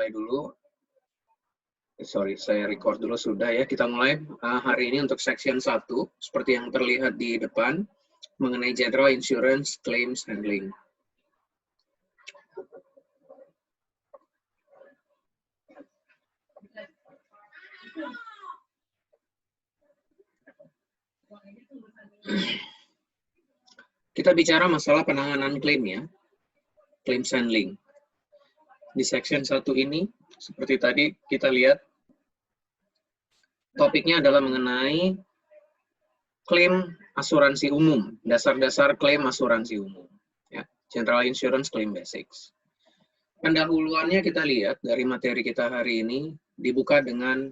mulai dulu. Sorry, saya record dulu sudah ya. Kita mulai hari ini untuk section 1, seperti yang terlihat di depan, mengenai General Insurance Claims Handling. Kita bicara masalah penanganan klaim ya, claims handling. Di section 1 ini, seperti tadi kita lihat, topiknya adalah mengenai klaim asuransi umum, dasar-dasar klaim asuransi umum, ya, General Insurance Claim Basics. Pendahuluannya kita lihat dari materi kita hari ini, dibuka dengan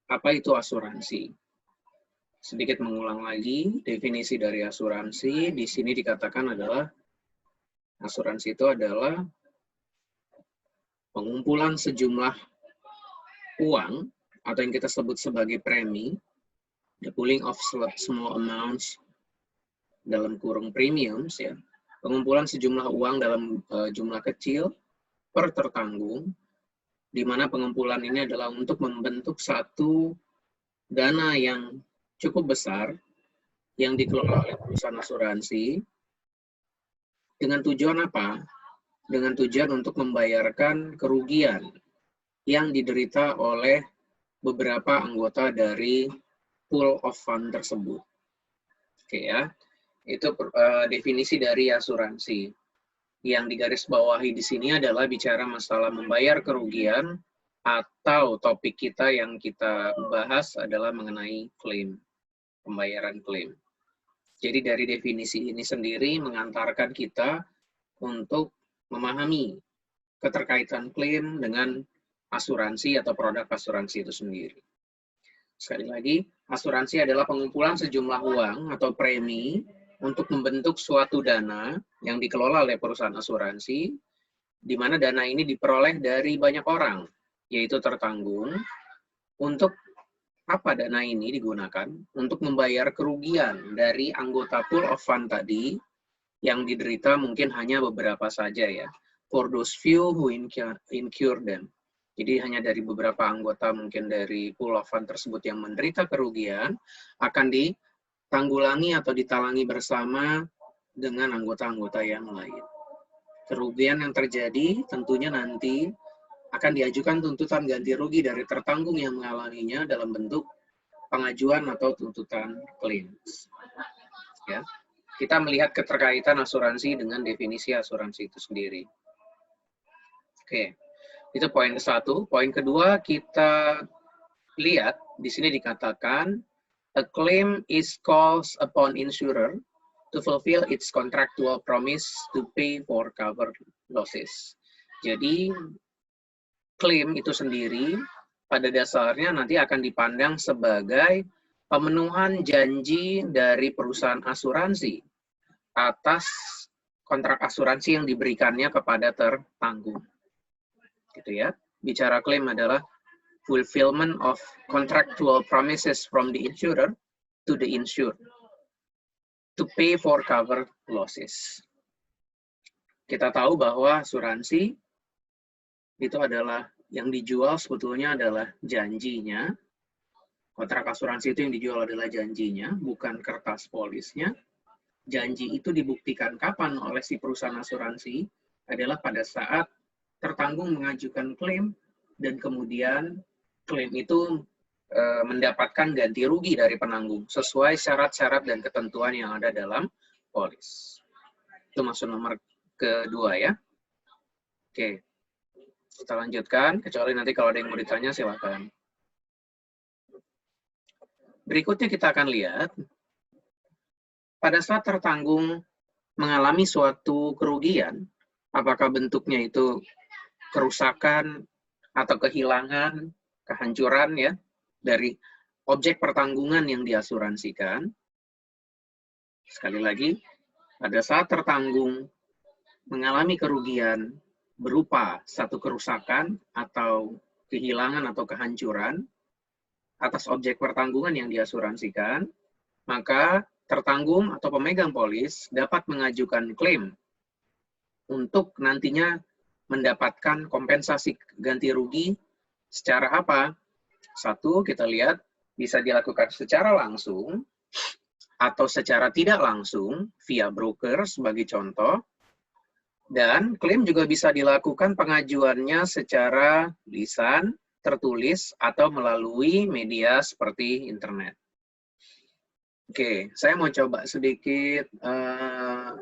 apa itu asuransi. Sedikit mengulang lagi, definisi dari asuransi, di sini dikatakan adalah, asuransi itu adalah pengumpulan sejumlah uang, atau yang kita sebut sebagai premi, the pooling of small amounts, dalam kurung premiums, ya, pengumpulan sejumlah uang dalam jumlah kecil, per tertanggung, di mana pengumpulan ini adalah untuk membentuk satu dana yang cukup besar yang dikelola oleh perusahaan asuransi dengan tujuan apa? Dengan tujuan untuk membayarkan kerugian yang diderita oleh beberapa anggota dari pool of fund tersebut. Oke ya, itu definisi dari asuransi. Yang digarisbawahi di sini adalah bicara masalah membayar kerugian, atau topik kita yang kita bahas adalah mengenai klaim. Pembayaran klaim. Jadi dari definisi ini sendiri mengantarkan kita untuk memahami keterkaitan klaim dengan asuransi atau produk asuransi itu sendiri. Sekali lagi, asuransi adalah pengumpulan sejumlah uang atau premi untuk membentuk suatu dana yang dikelola oleh perusahaan asuransi, di mana dana ini diperoleh dari banyak orang, yaitu tertanggung, untuk apa dana ini digunakan? Untuk membayar kerugian dari anggota pool of fund tadi yang diderita mungkin hanya beberapa saja ya. For those few who incur them. Jadi hanya dari beberapa anggota mungkin dari pool of fund tersebut yang menderita kerugian akan ditanggulangi atau ditalangi bersama dengan anggota-anggota yang lain. Kerugian yang terjadi tentunya nanti akan diajukan tuntutan ganti rugi dari tertanggung yang mengalaminya dalam bentuk pengajuan atau tuntutan claims. Ya, kita melihat keterkaitan asuransi dengan definisi asuransi itu sendiri. Oke, itu poin ke-1. Poin kedua, kita lihat di sini dikatakan a claim is calls upon insurer to fulfill its contractual promise to pay for covered losses. Jadi klaim itu sendiri pada dasarnya nanti akan dipandang sebagai pemenuhan janji dari perusahaan asuransi atas kontrak asuransi yang diberikannya kepada tertanggung. Gitu ya. Bicara klaim adalah fulfillment of contractual promises from the insurer to the insured to pay for covered losses. Kita tahu bahwa asuransi itu adalah yang dijual sebetulnya adalah janjinya. Kontrak asuransi itu yang dijual adalah janjinya, bukan kertas polisnya. Janji itu dibuktikan kapan oleh si perusahaan asuransi adalah pada saat tertanggung mengajukan klaim dan kemudian klaim itu mendapatkan ganti rugi dari penanggung sesuai syarat-syarat dan ketentuan yang ada dalam polis. Itu maksud nomor kedua ya. Oke. Kita lanjutkan, kecuali nanti kalau ada yang mau ditanya, silakan. Berikutnya kita akan lihat, pada saat tertanggung mengalami suatu kerugian, apakah bentuknya itu kerusakan atau kehilangan, kehancuran ya, dari objek pertanggungan yang diasuransikan. Sekali lagi, pada saat tertanggung mengalami kerugian, berupa satu kerusakan atau kehilangan atau kehancuran atas objek pertanggungan yang diasuransikan, maka tertanggung atau pemegang polis dapat mengajukan klaim untuk nantinya mendapatkan kompensasi ganti rugi secara apa? Satu, kita lihat bisa dilakukan secara langsung atau secara tidak langsung via broker sebagai contoh. Dan klaim juga bisa dilakukan pengajuannya secara lisan, tertulis, atau melalui media seperti internet. Oke, saya mau coba sedikit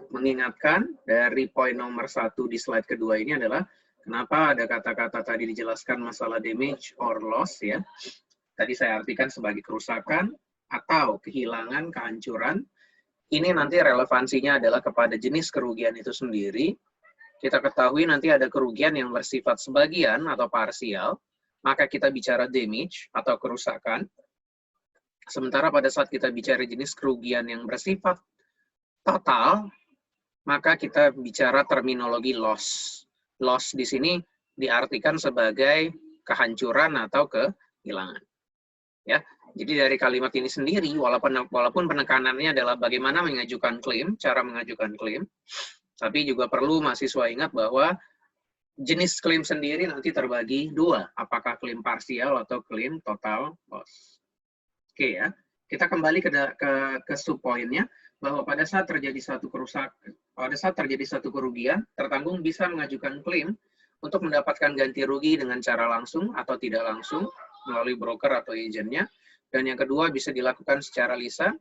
mengingatkan dari poin nomor 1 di slide kedua ini adalah kenapa ada kata-kata tadi dijelaskan masalah damage or loss ya. Tadi saya artikan sebagai kerusakan atau kehilangan, kehancuran. Ini nanti relevansinya adalah kepada jenis kerugian itu sendiri. Kita ketahui nanti ada kerugian yang bersifat sebagian atau parsial, maka kita bicara damage atau kerusakan. Sementara pada saat kita bicara jenis kerugian yang bersifat total, maka kita bicara terminologi loss. Loss di sini diartikan sebagai kehancuran atau kehilangan. Ya, jadi dari kalimat ini sendiri, walaupun penekanannya adalah bagaimana mengajukan klaim, cara mengajukan klaim, tapi juga perlu mahasiswa ingat bahwa jenis klaim sendiri nanti terbagi dua, apakah klaim parsial atau klaim total loss. Oke ya, kita kembali ke subpoinnya bahwa pada saat terjadi satu kerugian, tertanggung bisa mengajukan klaim untuk mendapatkan ganti rugi dengan cara langsung atau tidak langsung melalui broker atau agennya, dan yang kedua bisa dilakukan secara lisan,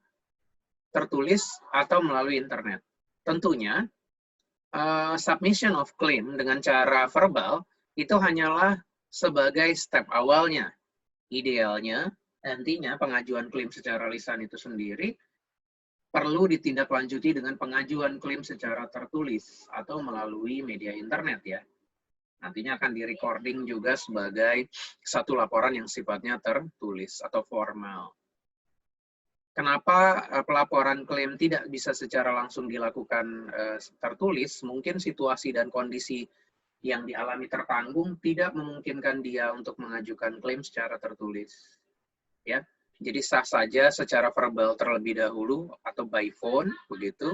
tertulis, atau melalui internet. Tentunya submission of claim dengan cara verbal itu hanyalah sebagai step awalnya. Idealnya, nantinya pengajuan klaim secara lisan itu sendiri perlu ditindaklanjuti dengan pengajuan klaim secara tertulis atau melalui media internet ya. Nantinya akan di-recording juga sebagai satu laporan yang sifatnya tertulis atau formal. Kenapa pelaporan klaim tidak bisa secara langsung dilakukan tertulis? Mungkin situasi dan kondisi yang dialami tertanggung tidak memungkinkan dia untuk mengajukan klaim secara tertulis. Ya, jadi sah saja secara verbal terlebih dahulu atau by phone begitu.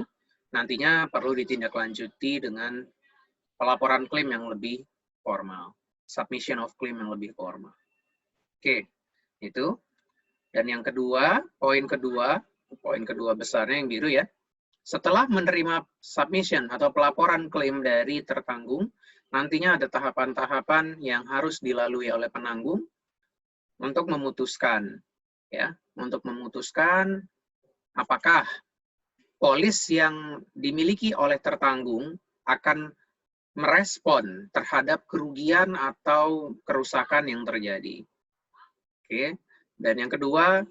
Nantinya perlu ditindaklanjuti dengan pelaporan klaim yang lebih formal, submission of claim yang lebih formal. Oke, itu. Dan yang kedua, poin kedua besarnya yang biru ya. Setelah menerima submission atau pelaporan klaim dari tertanggung, nantinya ada tahapan-tahapan yang harus dilalui oleh penanggung untuk memutuskan ya, apakah polis yang dimiliki oleh tertanggung akan merespon terhadap kerugian atau kerusakan yang terjadi. Oke. Dan yang kedua,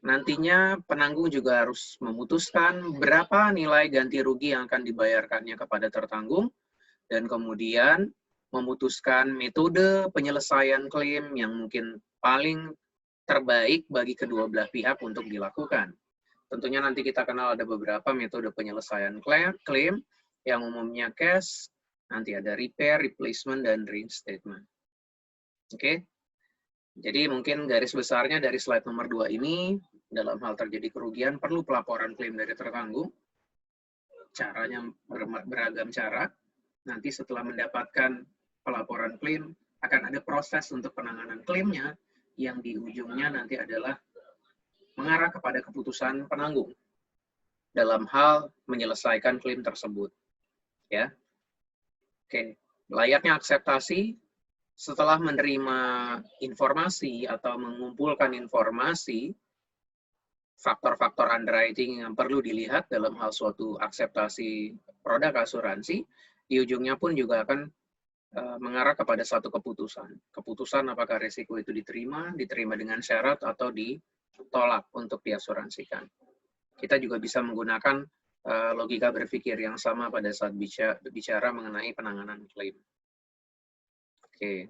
nantinya penanggung juga harus memutuskan berapa nilai ganti rugi yang akan dibayarkannya kepada tertanggung, dan kemudian memutuskan metode penyelesaian klaim yang mungkin paling terbaik bagi kedua belah pihak untuk dilakukan. Tentunya nanti kita kenal ada beberapa metode penyelesaian klaim yang umumnya cash, nanti ada repair, replacement, dan reinstatement. Oke. Jadi mungkin garis besarnya dari slide nomor 2 ini, dalam hal terjadi kerugian, perlu pelaporan klaim dari tertanggung. Caranya beragam cara. Nanti setelah mendapatkan pelaporan klaim, akan ada proses untuk penanganan klaimnya, yang di ujungnya nanti adalah mengarah kepada keputusan penanggung dalam hal menyelesaikan klaim tersebut. Ya. Oke, layaknya akseptasi. Setelah menerima informasi atau mengumpulkan informasi, faktor-faktor underwriting yang perlu dilihat dalam hal suatu akseptasi produk asuransi, di ujungnya pun juga akan mengarah kepada satu keputusan. Keputusan apakah risiko itu diterima dengan syarat atau ditolak untuk diasuransikan. Kita juga bisa menggunakan logika berpikir yang sama pada saat bicara mengenai penanganan klaim. Oke,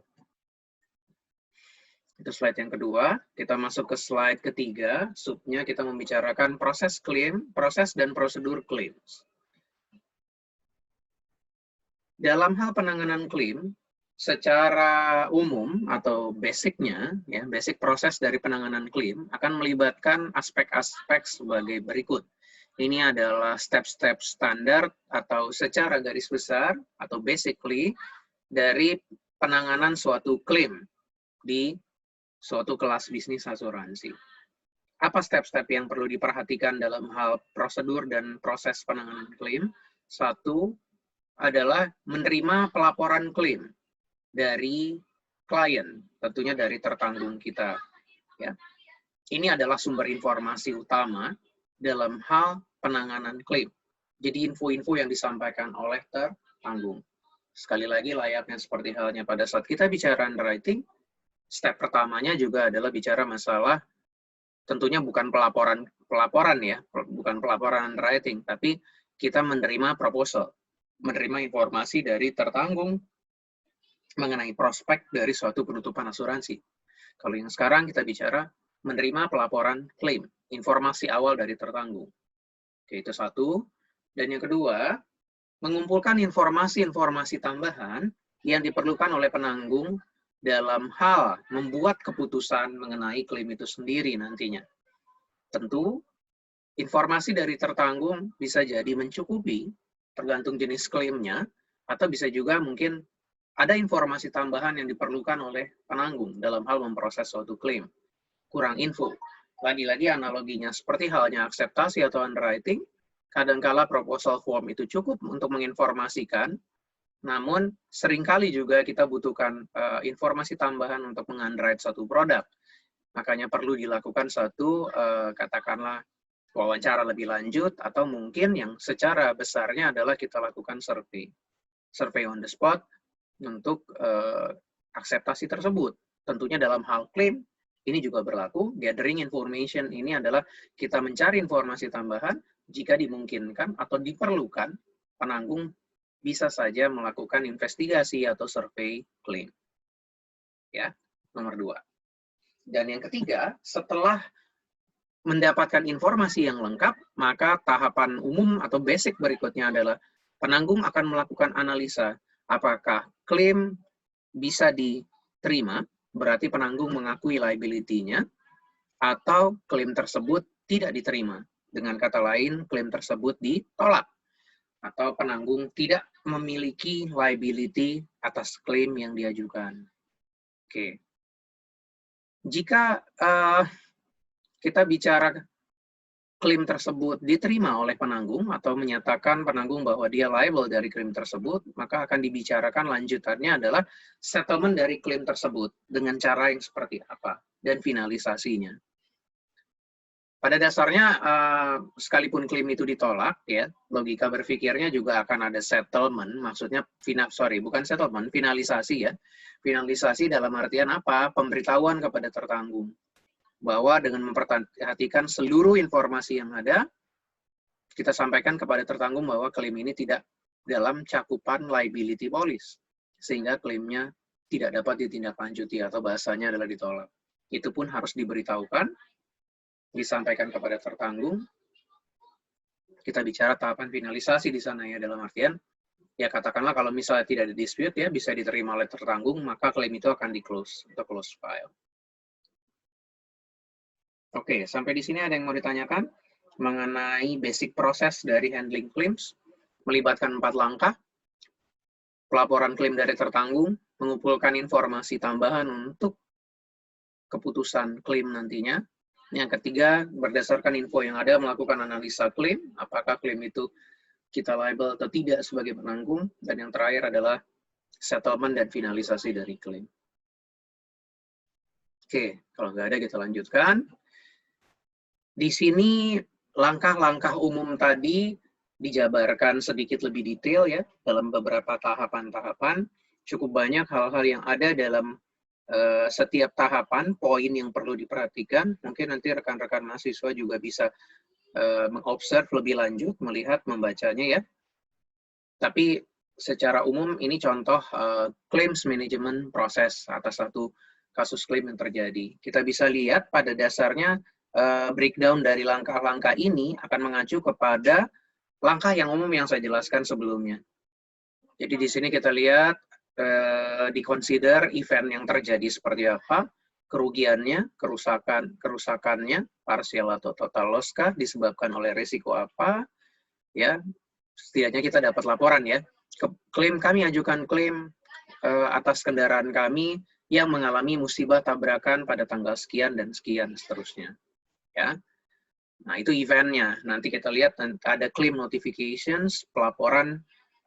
itu slide yang kedua. Kita masuk ke slide ketiga. Subnya kita membicarakan proses klaim, proses dan prosedur klaim. Dalam hal penanganan klaim, secara umum atau basicnya, ya, basic proses dari penanganan klaim akan melibatkan aspek-aspek sebagai berikut. Ini adalah step-step standar atau secara garis besar atau basically dari penanganan suatu klaim di suatu kelas bisnis asuransi. Apa step-step yang perlu diperhatikan dalam hal prosedur dan proses penanganan klaim? Satu adalah menerima pelaporan klaim dari klien, tentunya dari tertanggung kita. Ya. Ini adalah sumber informasi utama dalam hal penanganan klaim. Jadi info-info yang disampaikan oleh tertanggung. Sekali lagi layaknya seperti halnya pada saat kita bicara underwriting, step pertamanya juga adalah bicara masalah tentunya bukan pelaporan ya, bukan pelaporan underwriting, tapi kita menerima proposal, menerima informasi dari tertanggung mengenai prospek dari suatu penutupan asuransi. Kalau yang sekarang kita bicara menerima pelaporan klaim, informasi awal dari tertanggung. Oke, itu satu. Dan yang kedua, mengumpulkan informasi-informasi tambahan yang diperlukan oleh penanggung dalam hal membuat keputusan mengenai klaim itu sendiri nantinya. Tentu, informasi dari tertanggung bisa jadi mencukupi, tergantung jenis klaimnya, atau bisa juga mungkin ada informasi tambahan yang diperlukan oleh penanggung dalam hal memproses suatu klaim. Kurang info. Lagi-lagi analoginya seperti halnya akseptasi atau underwriting, kadangkala proposal form itu cukup untuk menginformasikan, namun seringkali juga kita butuhkan informasi tambahan untuk mengunderwrite suatu produk. Makanya perlu dilakukan satu, katakanlah, wawancara lebih lanjut, atau mungkin yang secara besarnya adalah kita lakukan survei. Survei on the spot untuk akseptasi tersebut. Tentunya dalam hal klaim, ini juga berlaku. Gathering information ini adalah kita mencari informasi tambahan, jika dimungkinkan atau diperlukan, penanggung bisa saja melakukan investigasi atau survei klaim. Ya, nomor 2. Dan yang ketiga, setelah mendapatkan informasi yang lengkap, maka tahapan umum atau basic berikutnya adalah penanggung akan melakukan analisa apakah klaim bisa diterima, berarti penanggung mengakui liability-nya, atau klaim tersebut tidak diterima. Dengan kata lain, klaim tersebut ditolak, atau penanggung tidak memiliki liability atas klaim yang diajukan. Oke. Jika kita bicara klaim tersebut diterima oleh penanggung atau menyatakan penanggung bahwa dia liable dari klaim tersebut, maka akan dibicarakan lanjutannya adalah settlement dari klaim tersebut dengan cara yang seperti apa dan finalisasinya. Pada dasarnya, sekalipun klaim itu ditolak, ya, logika berpikirnya juga akan ada settlement, maksudnya, bukan settlement, finalisasi ya. Finalisasi dalam artian apa? Pemberitahuan kepada tertanggung. Bahwa dengan memperhatikan seluruh informasi yang ada, kita sampaikan kepada tertanggung bahwa klaim ini tidak dalam cakupan liability policy, sehingga klaimnya tidak dapat ditindaklanjuti atau bahasanya adalah ditolak. Itu pun harus diberitahukan, disampaikan kepada tertanggung. Kita bicara tahapan finalisasi di sana ya, dalam artian ya katakanlah kalau misalnya tidak ada dispute ya bisa diterima oleh tertanggung, maka klaim itu akan di-close atau close file. Oke, sampai di sini ada yang mau ditanyakan mengenai basic proses dari handling claims, melibatkan 4 langkah. Pelaporan klaim dari tertanggung, mengumpulkan informasi tambahan untuk keputusan klaim nantinya. Yang ketiga, berdasarkan info yang ada, melakukan analisa klaim, apakah klaim itu kita liable atau tidak sebagai penanggung. Dan yang terakhir adalah settlement dan finalisasi dari klaim. Oke, kalau nggak ada kita lanjutkan. Di sini langkah-langkah umum tadi dijabarkan sedikit lebih detail ya, dalam beberapa tahapan-tahapan. Cukup banyak hal-hal yang ada dalam setiap tahapan, poin yang perlu diperhatikan. Mungkin nanti rekan-rekan mahasiswa juga bisa mengobserv lebih lanjut, melihat, membacanya ya. Tapi secara umum ini contoh claims management proses atas satu kasus klaim yang terjadi. Kita bisa lihat pada dasarnya breakdown dari langkah-langkah ini akan mengacu kepada langkah yang umum yang saya jelaskan sebelumnya. Jadi di sini kita lihat di-consider event yang terjadi seperti apa, kerugiannya, kerusakannya, partial atau total loss kah, disebabkan oleh risiko apa, ya, setidaknya kita dapat laporan ya. Klaim kami ajukan klaim atas kendaraan kami yang mengalami musibah tabrakan pada tanggal sekian dan sekian seterusnya. Ya. Nah, itu eventnya. Nanti kita lihat ada claim notifications, pelaporan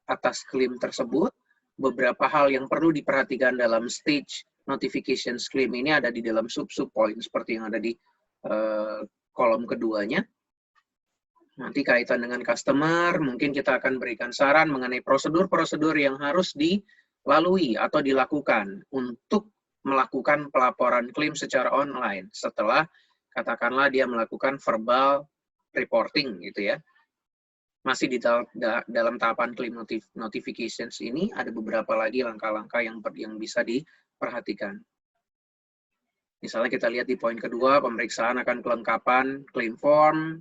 atas klaim tersebut. Beberapa hal yang perlu diperhatikan dalam stage notifications claim ini ada di dalam sub-sub point seperti yang ada di kolom keduanya. Nanti kaitan dengan customer, mungkin kita akan berikan saran mengenai prosedur-prosedur yang harus dilalui atau dilakukan untuk melakukan pelaporan klaim secara online setelah katakanlah dia melakukan verbal reporting gitu ya. Masih di dalam tahapan claim notifications ini ada beberapa lagi langkah-langkah yang bisa diperhatikan. Misalnya kita lihat di poin kedua, pemeriksaan akan kelengkapan claim form,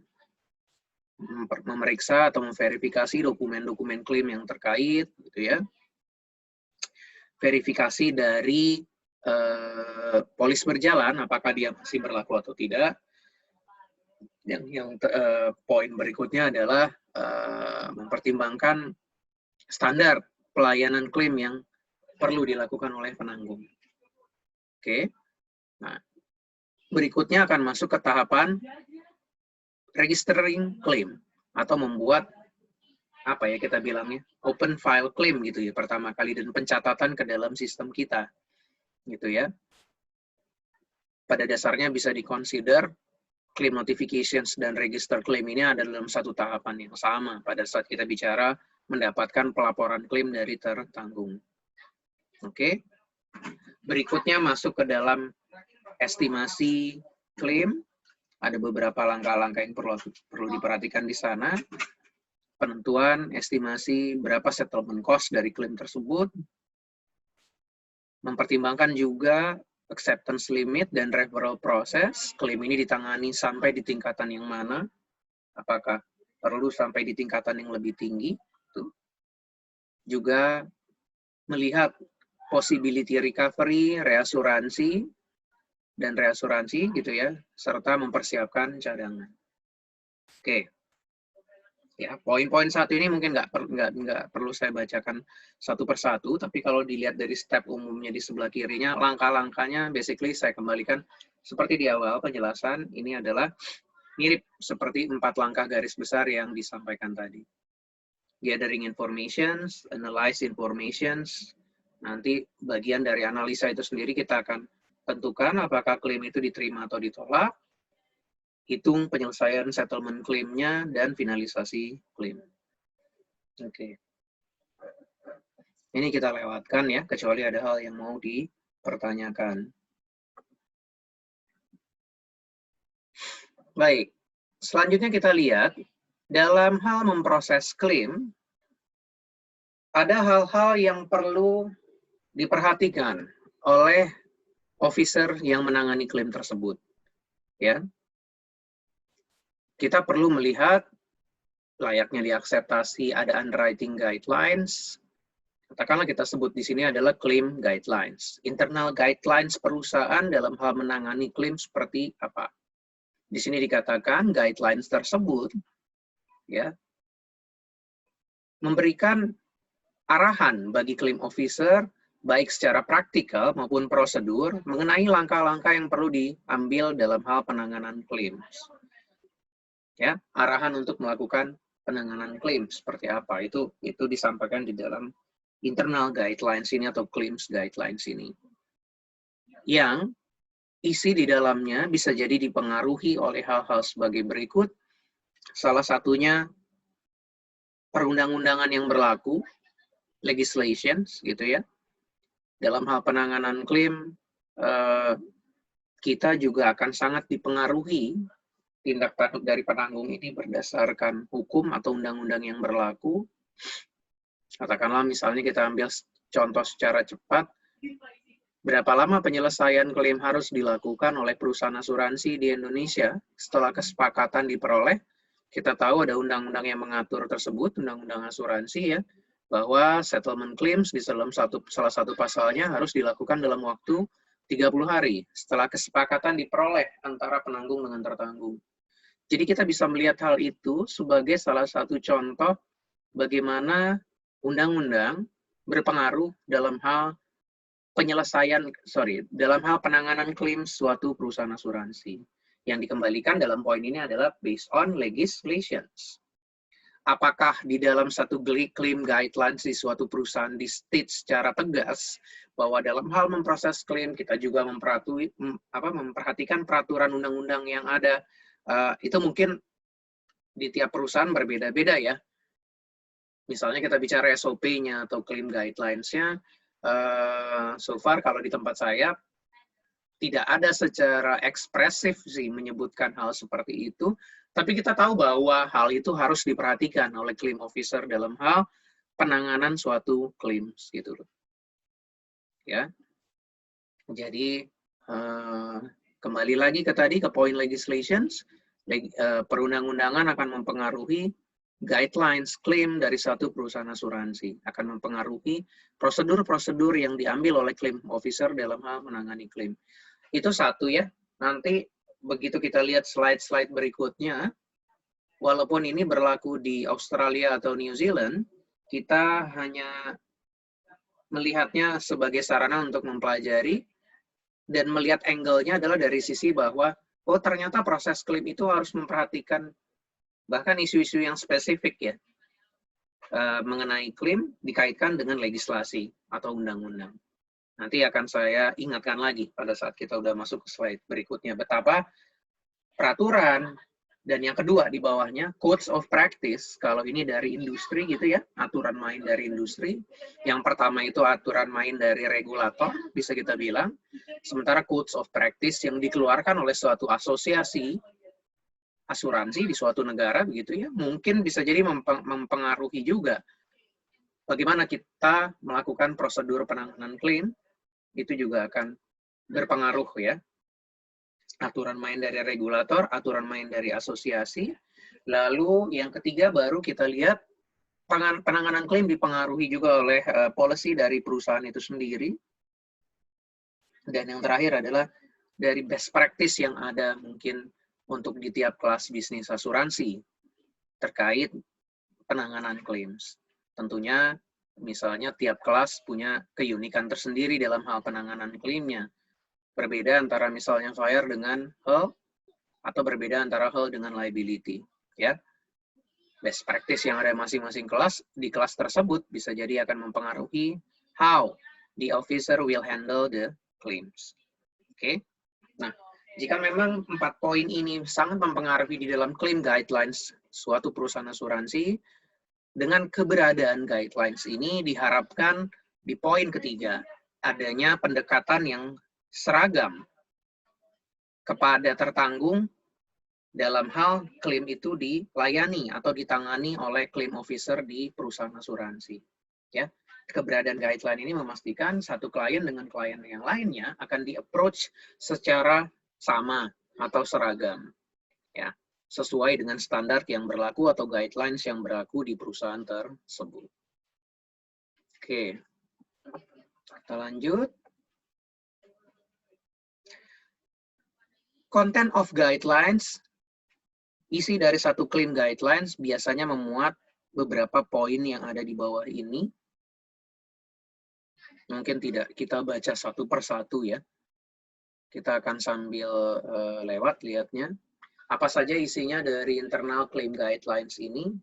memeriksa atau memverifikasi dokumen-dokumen klaim yang terkait, gitu ya. Verifikasi dari polis berjalan, apakah dia masih berlaku atau tidak. Poin berikutnya adalah mempertimbangkan standar pelayanan klaim yang perlu dilakukan oleh penanggung. Oke. Nah, berikutnya akan masuk ke tahapan registering claim atau membuat apa ya kita bilangnya open file claim gitu ya pertama kali dan pencatatan ke dalam sistem kita gitu ya. Pada dasarnya bisa dikonsider claim notifications dan register claim ini ada dalam satu tahapan yang sama pada saat kita bicara mendapatkan pelaporan klaim dari tertanggung. Oke. Berikutnya masuk ke dalam estimasi klaim. Ada beberapa langkah-langkah yang perlu diperhatikan di sana. Penentuan estimasi berapa settlement cost dari klaim tersebut. Mempertimbangkan juga acceptance limit dan referral process. Klaim ini ditangani sampai di tingkatan yang mana? Apakah perlu sampai di tingkatan yang lebih tinggi? Juga melihat possibility recovery, reasuransi, dan reasuransi gitu ya, serta mempersiapkan cadangan. Oke. Ya, poin-poin satu ini mungkin nggak perlu saya bacakan satu persatu, tapi kalau dilihat dari step umumnya di sebelah kirinya, langkah-langkahnya basically saya kembalikan seperti di awal penjelasan, ini adalah mirip seperti 4 langkah garis besar yang disampaikan tadi. Gathering informations, analyze informations, nanti bagian dari analisa itu sendiri kita akan tentukan apakah klaim itu diterima atau ditolak, hitung penyelesaian settlement klaimnya, dan finalisasi klaim. Oke. Ini kita lewatkan ya, kecuali ada hal yang mau dipertanyakan. Baik, selanjutnya kita lihat, dalam hal memproses klaim, ada hal-hal yang perlu diperhatikan oleh officer yang menangani klaim tersebut. Ya. Kita perlu melihat layaknya diakseptasi ada underwriting guidelines. Katakanlah kita sebut di sini adalah claim guidelines. Internal guidelines perusahaan dalam hal menangani klaim seperti apa. Di sini dikatakan guidelines tersebut ya memberikan arahan bagi claim officer baik secara praktikal maupun prosedur mengenai langkah-langkah yang perlu diambil dalam hal penanganan klaim. Ya, arahan untuk melakukan penanganan klaim seperti apa itu disampaikan di dalam internal guidelines ini atau claims guidelines ini. Yang isi di dalamnya bisa jadi dipengaruhi oleh hal-hal sebagai berikut. Salah satunya perundang-undangan yang berlaku, legislations gitu ya. Dalam hal penanganan klaim, kita juga akan sangat dipengaruhi tindak tanduk dari penanggung ini berdasarkan hukum atau undang-undang yang berlaku. Katakanlah misalnya kita ambil contoh secara cepat, berapa lama penyelesaian klaim harus dilakukan oleh perusahaan asuransi di Indonesia setelah kesepakatan diperoleh. Kita tahu ada undang-undang yang mengatur tersebut, undang-undang asuransi ya, bahwa settlement claims di dalam salah satu pasalnya harus dilakukan dalam waktu 30 hari setelah kesepakatan diperoleh antara penanggung dengan tertanggung. Jadi kita bisa melihat hal itu sebagai salah satu contoh bagaimana undang-undang berpengaruh dalam hal dalam hal penanganan klaim suatu perusahaan asuransi. Yang dikembalikan dalam poin ini adalah based on legislations. Apakah di dalam satu claim guidelines di suatu perusahaan di state secara tegas bahwa dalam hal memproses klaim kita juga memperhatikan peraturan undang-undang yang ada. Itu mungkin di tiap perusahaan berbeda-beda ya. Misalnya kita bicara SOP-nya atau claim guidelines-nya, so far kalau di tempat saya tidak ada secara ekspresif sih menyebutkan hal seperti itu, tapi kita tahu bahwa hal itu harus diperhatikan oleh claim officer dalam hal penanganan suatu claims gitu loh. Ya. Jadi kembali lagi ke poin legislations, perundang-undangan akan mempengaruhi guidelines claim dari satu perusahaan asuransi, akan mempengaruhi prosedur-prosedur yang diambil oleh claim officer dalam hal menangani claim. Itu satu ya. Nanti begitu kita lihat slide-slide berikutnya, walaupun ini berlaku di Australia atau New Zealand, kita hanya melihatnya sebagai sarana untuk mempelajari dan melihat angle-nya adalah dari sisi bahwa, oh ternyata proses klaim itu harus memperhatikan bahkan isu-isu yang spesifik ya, mengenai klaim dikaitkan dengan legislasi atau undang-undang. Nanti akan saya ingatkan lagi pada saat kita udah masuk ke slide berikutnya, betapa peraturan, dan yang kedua di bawahnya, codes of practice, kalau ini dari industri gitu ya, aturan main dari industri. Yang pertama itu aturan main dari regulator, bisa kita bilang. Sementara codes of practice yang dikeluarkan oleh suatu asosiasi asuransi di suatu negara, begitu ya, mungkin bisa jadi mempengaruhi juga bagaimana kita melakukan prosedur penanganan klaim, itu juga akan berpengaruh ya. Aturan main dari regulator, aturan main dari asosiasi. Lalu yang ketiga baru kita lihat penanganan klaim dipengaruhi juga oleh policy dari perusahaan itu sendiri. Dan yang terakhir adalah dari best practice yang ada mungkin untuk di tiap kelas bisnis asuransi terkait penanganan claims. Tentunya misalnya tiap kelas punya keunikan tersendiri dalam hal penanganan klaimnya. Berbeda antara misalnya fire dengan hull, atau berbeda antara hull dengan liability. Ya, best practice yang ada masing-masing kelas, di kelas tersebut bisa jadi akan mempengaruhi how the officer will handle the claims. Oke, nah, jika memang 4 poin ini sangat mempengaruhi di dalam claim guidelines suatu perusahaan asuransi, dengan keberadaan guidelines ini diharapkan di poin ketiga, adanya pendekatan yang seragam kepada tertanggung dalam hal klaim itu dilayani atau ditangani oleh claim officer di perusahaan asuransi. Ya, keberadaan guideline ini memastikan satu klien dengan klien yang lainnya akan di-approach secara sama atau seragam. Ya, sesuai dengan standar yang berlaku atau guidelines yang berlaku di perusahaan tersebut. Oke, kita lanjut. Content of guidelines, isi dari satu claim guidelines biasanya memuat beberapa poin yang ada di bawah ini. Mungkin tidak kita baca satu persatu ya. Kita akan sambil lewat lihatnya. Apa saja isinya dari internal claim guidelines ini?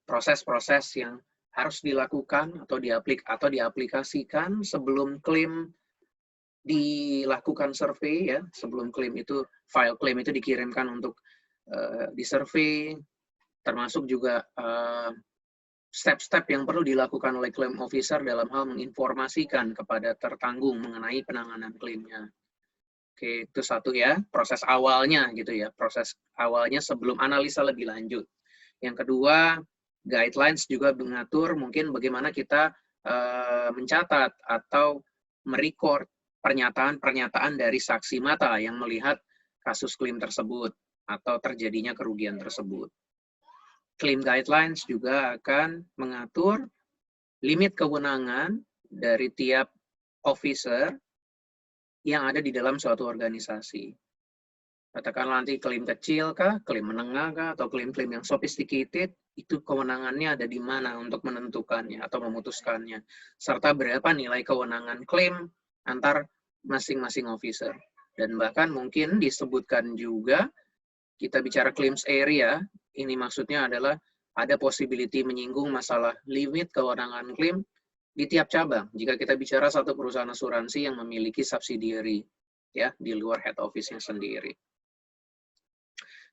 Proses-proses yang harus dilakukan atau diaplikasikan sebelum klaim dilakukan survei ya, sebelum klaim itu file klaim itu dikirimkan untuk disurvei, termasuk juga step-step yang perlu dilakukan oleh claim officer dalam hal menginformasikan kepada tertanggung mengenai penanganan klaimnya. Oke, itu satu ya, proses awalnya gitu ya, proses awalnya sebelum analisa lebih lanjut. Yang kedua, guidelines juga mengatur mungkin bagaimana kita mencatat atau merecord pernyataan-pernyataan dari saksi mata yang melihat kasus klaim tersebut atau terjadinya kerugian tersebut. Claim guidelines juga akan mengatur limit kewenangan dari tiap officer yang ada di dalam suatu organisasi. Katakanlah nanti klaim kecil kah, klaim menengah kah, atau klaim-klaim yang sophisticated, itu kewenangannya ada di mana untuk menentukannya atau memutuskannya. Serta berapa nilai kewenangan klaim antar masing-masing officer. Dan bahkan mungkin disebutkan juga, kita bicara claims area, ini maksudnya adalah ada possibility menyinggung masalah limit kewenangan klaim di tiap cabang. Jika kita bicara satu perusahaan asuransi yang memiliki subsidiary, ya, di luar head office-nya sendiri.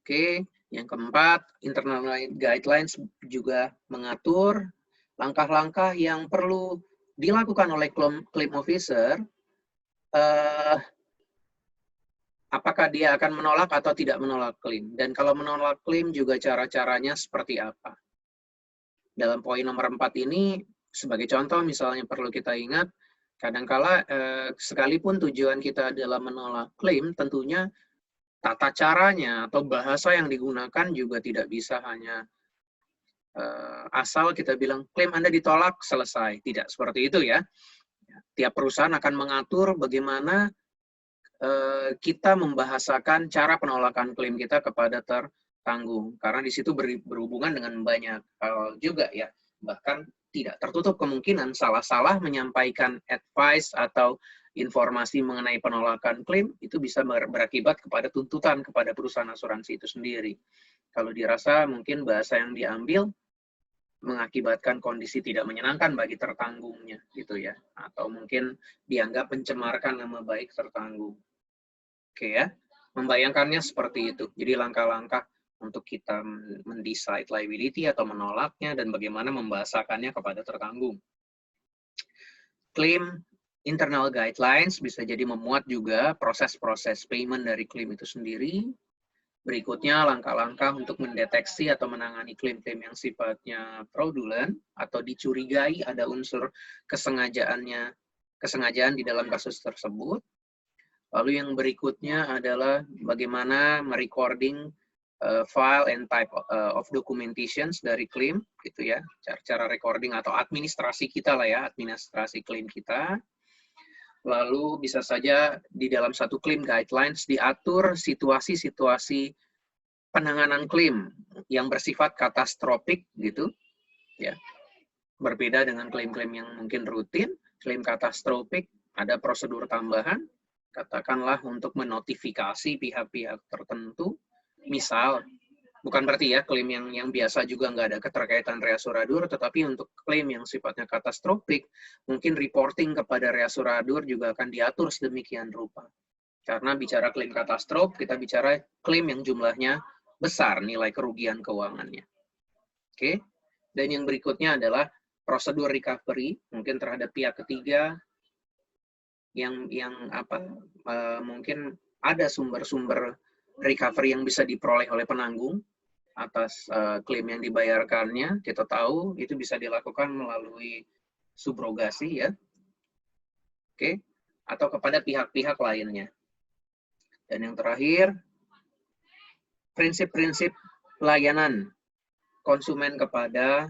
Oke, yang keempat, internal guidelines juga mengatur langkah-langkah yang perlu dilakukan oleh claim officer, apakah dia akan menolak atau tidak menolak klaim. Dan kalau menolak klaim juga cara-caranya seperti apa. Dalam poin nomor 4 ini, sebagai contoh misalnya perlu kita ingat, kadangkala sekalipun tujuan kita adalah menolak klaim, tentunya tata caranya atau bahasa yang digunakan juga tidak bisa hanya asal kita bilang klaim Anda ditolak, selesai. Tidak seperti itu ya. Tiap perusahaan akan mengatur bagaimana kita membahasakan cara penolakan klaim kita kepada tertanggung. Karena di situ berhubungan dengan banyak hal juga ya. Bahkan tidak tertutup kemungkinan salah-salah menyampaikan advice atau informasi mengenai penolakan klaim itu bisa berakibat kepada tuntutan kepada perusahaan asuransi itu sendiri. Kalau dirasa mungkin bahasa yang diambil mengakibatkan kondisi tidak menyenangkan bagi tertanggungnya gitu ya, atau mungkin dianggap mencemarkan nama baik tertanggung. Oke ya, membayangkannya seperti itu. Jadi langkah-langkah untuk kita mendecide liability atau menolaknya dan bagaimana membahasakannya kepada tertanggung. Klaim internal guidelines bisa jadi memuat juga proses-proses payment dari klaim itu sendiri. Berikutnya, langkah-langkah untuk mendeteksi atau menangani klaim-klaim yang sifatnya fraudulent atau dicurigai ada unsur kesengajaan di dalam kasus tersebut. Lalu yang berikutnya adalah bagaimana merecording file and type of documentations dari klaim, gitu ya. Cara recording atau administrasi kita lah ya, administrasi klaim kita. Lalu bisa saja di dalam satu klaim guidelines diatur situasi-situasi penanganan klaim yang bersifat katastrofik gitu ya. Berbeda dengan klaim-klaim yang mungkin rutin, klaim katastrofik ada prosedur tambahan, katakanlah untuk menotifikasi pihak-pihak tertentu. Misal, bukan berarti ya klaim yang biasa juga nggak ada keterkaitan reasuradur, tetapi untuk klaim yang sifatnya katastrofik, mungkin reporting kepada reasuradur juga akan diatur sedemikian rupa. Karena bicara klaim katastrof, kita bicara klaim yang jumlahnya besar nilai kerugian keuangannya. Oke. Dan yang berikutnya adalah prosedur recovery, mungkin terhadap pihak ketiga yang mungkin ada sumber-sumber recovery yang bisa diperoleh oleh penanggung atas klaim yang dibayarkannya. Kita tahu itu bisa dilakukan melalui subrogasi ya. Oke. Atau kepada pihak-pihak lainnya. Dan yang terakhir, prinsip-prinsip layanan konsumen kepada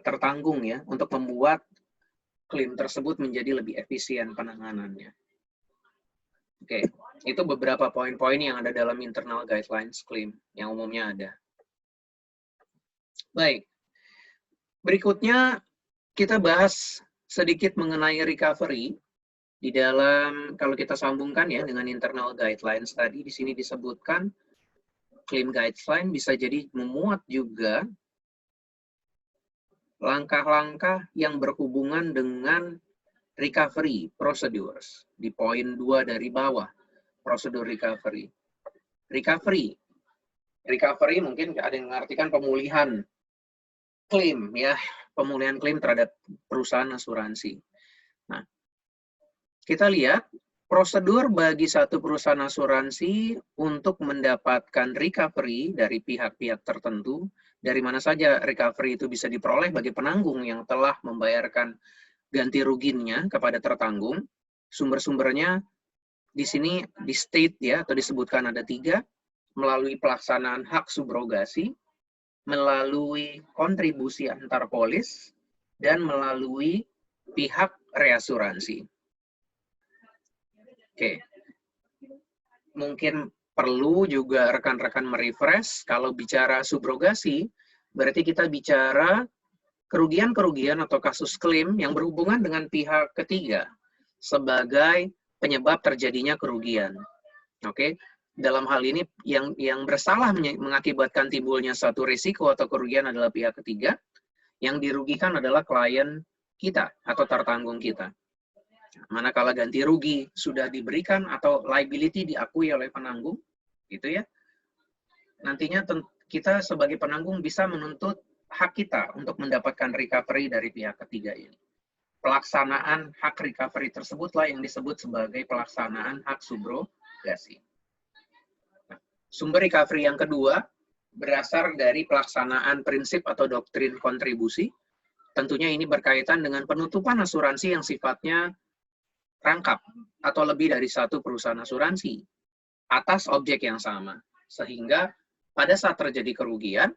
tertanggung ya, untuk membuat klaim tersebut menjadi lebih efisien penanganannya. Oke, itu beberapa poin-poin yang ada dalam internal guidelines klaim yang umumnya ada. Baik, berikutnya kita bahas sedikit mengenai recovery. Di dalam, kalau kita sambungkan ya dengan internal guidelines tadi, di sini disebutkan claim guideline bisa jadi memuat juga langkah-langkah yang berhubungan dengan recovery procedures. Di poin 2 dari bawah, prosedur recovery. Recovery mungkin ada yang mengartikan pemulihan klaim ya, pemulihan klaim terhadap perusahaan asuransi. Nah, kita lihat prosedur bagi satu perusahaan asuransi untuk mendapatkan recovery dari pihak-pihak tertentu. Dari mana saja recovery itu bisa diperoleh bagi penanggung yang telah membayarkan ganti ruginya kepada tertanggung. Sumber-sumbernya di sini di state ya, atau disebutkan ada 3, melalui pelaksanaan hak subrogasi, melalui kontribusi antar polis, dan melalui pihak reasuransi. Oke. mungkin perlu juga rekan-rekan merefresh, kalau bicara subrogasi, berarti kita bicara kerugian-kerugian atau kasus klaim yang berhubungan dengan pihak ketiga sebagai penyebab terjadinya kerugian. Oke, dalam hal ini yang bersalah mengakibatkan timbulnya suatu risiko atau kerugian adalah pihak ketiga, yang dirugikan adalah klien kita atau tertanggung kita. Manakala ganti rugi sudah diberikan atau liability diakui oleh penanggung, gitu ya. Nantinya kita sebagai penanggung bisa menuntut hak kita untuk mendapatkan recovery dari pihak ketiga ini. Pelaksanaan hak recovery tersebutlah yang disebut sebagai pelaksanaan hak subrogasi. Nah, sumber recovery yang kedua berasal dari pelaksanaan prinsip atau doktrin kontribusi. Tentunya ini berkaitan dengan penutupan asuransi yang sifatnya rangkap atau lebih dari satu perusahaan asuransi atas objek yang sama. Sehingga pada saat terjadi kerugian,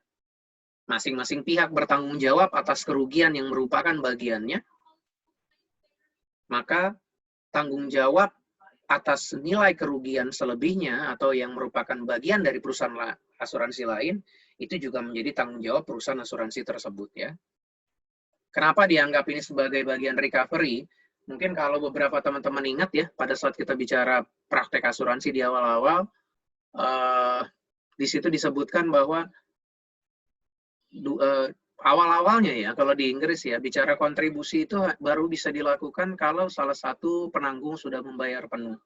masing-masing pihak bertanggung jawab atas kerugian yang merupakan bagiannya, maka tanggung jawab atas nilai kerugian selebihnya atau yang merupakan bagian dari perusahaan asuransi lain, itu juga menjadi tanggung jawab perusahaan asuransi tersebut, ya. Kenapa dianggap ini sebagai bagian recovery? Mungkin kalau beberapa teman-teman ingat ya, pada saat kita bicara praktek asuransi di awal-awal, di situ disebutkan bahwa awal-awalnya ya, kalau di Inggris ya, bicara kontribusi itu baru bisa dilakukan kalau salah satu penanggung sudah membayar penuh.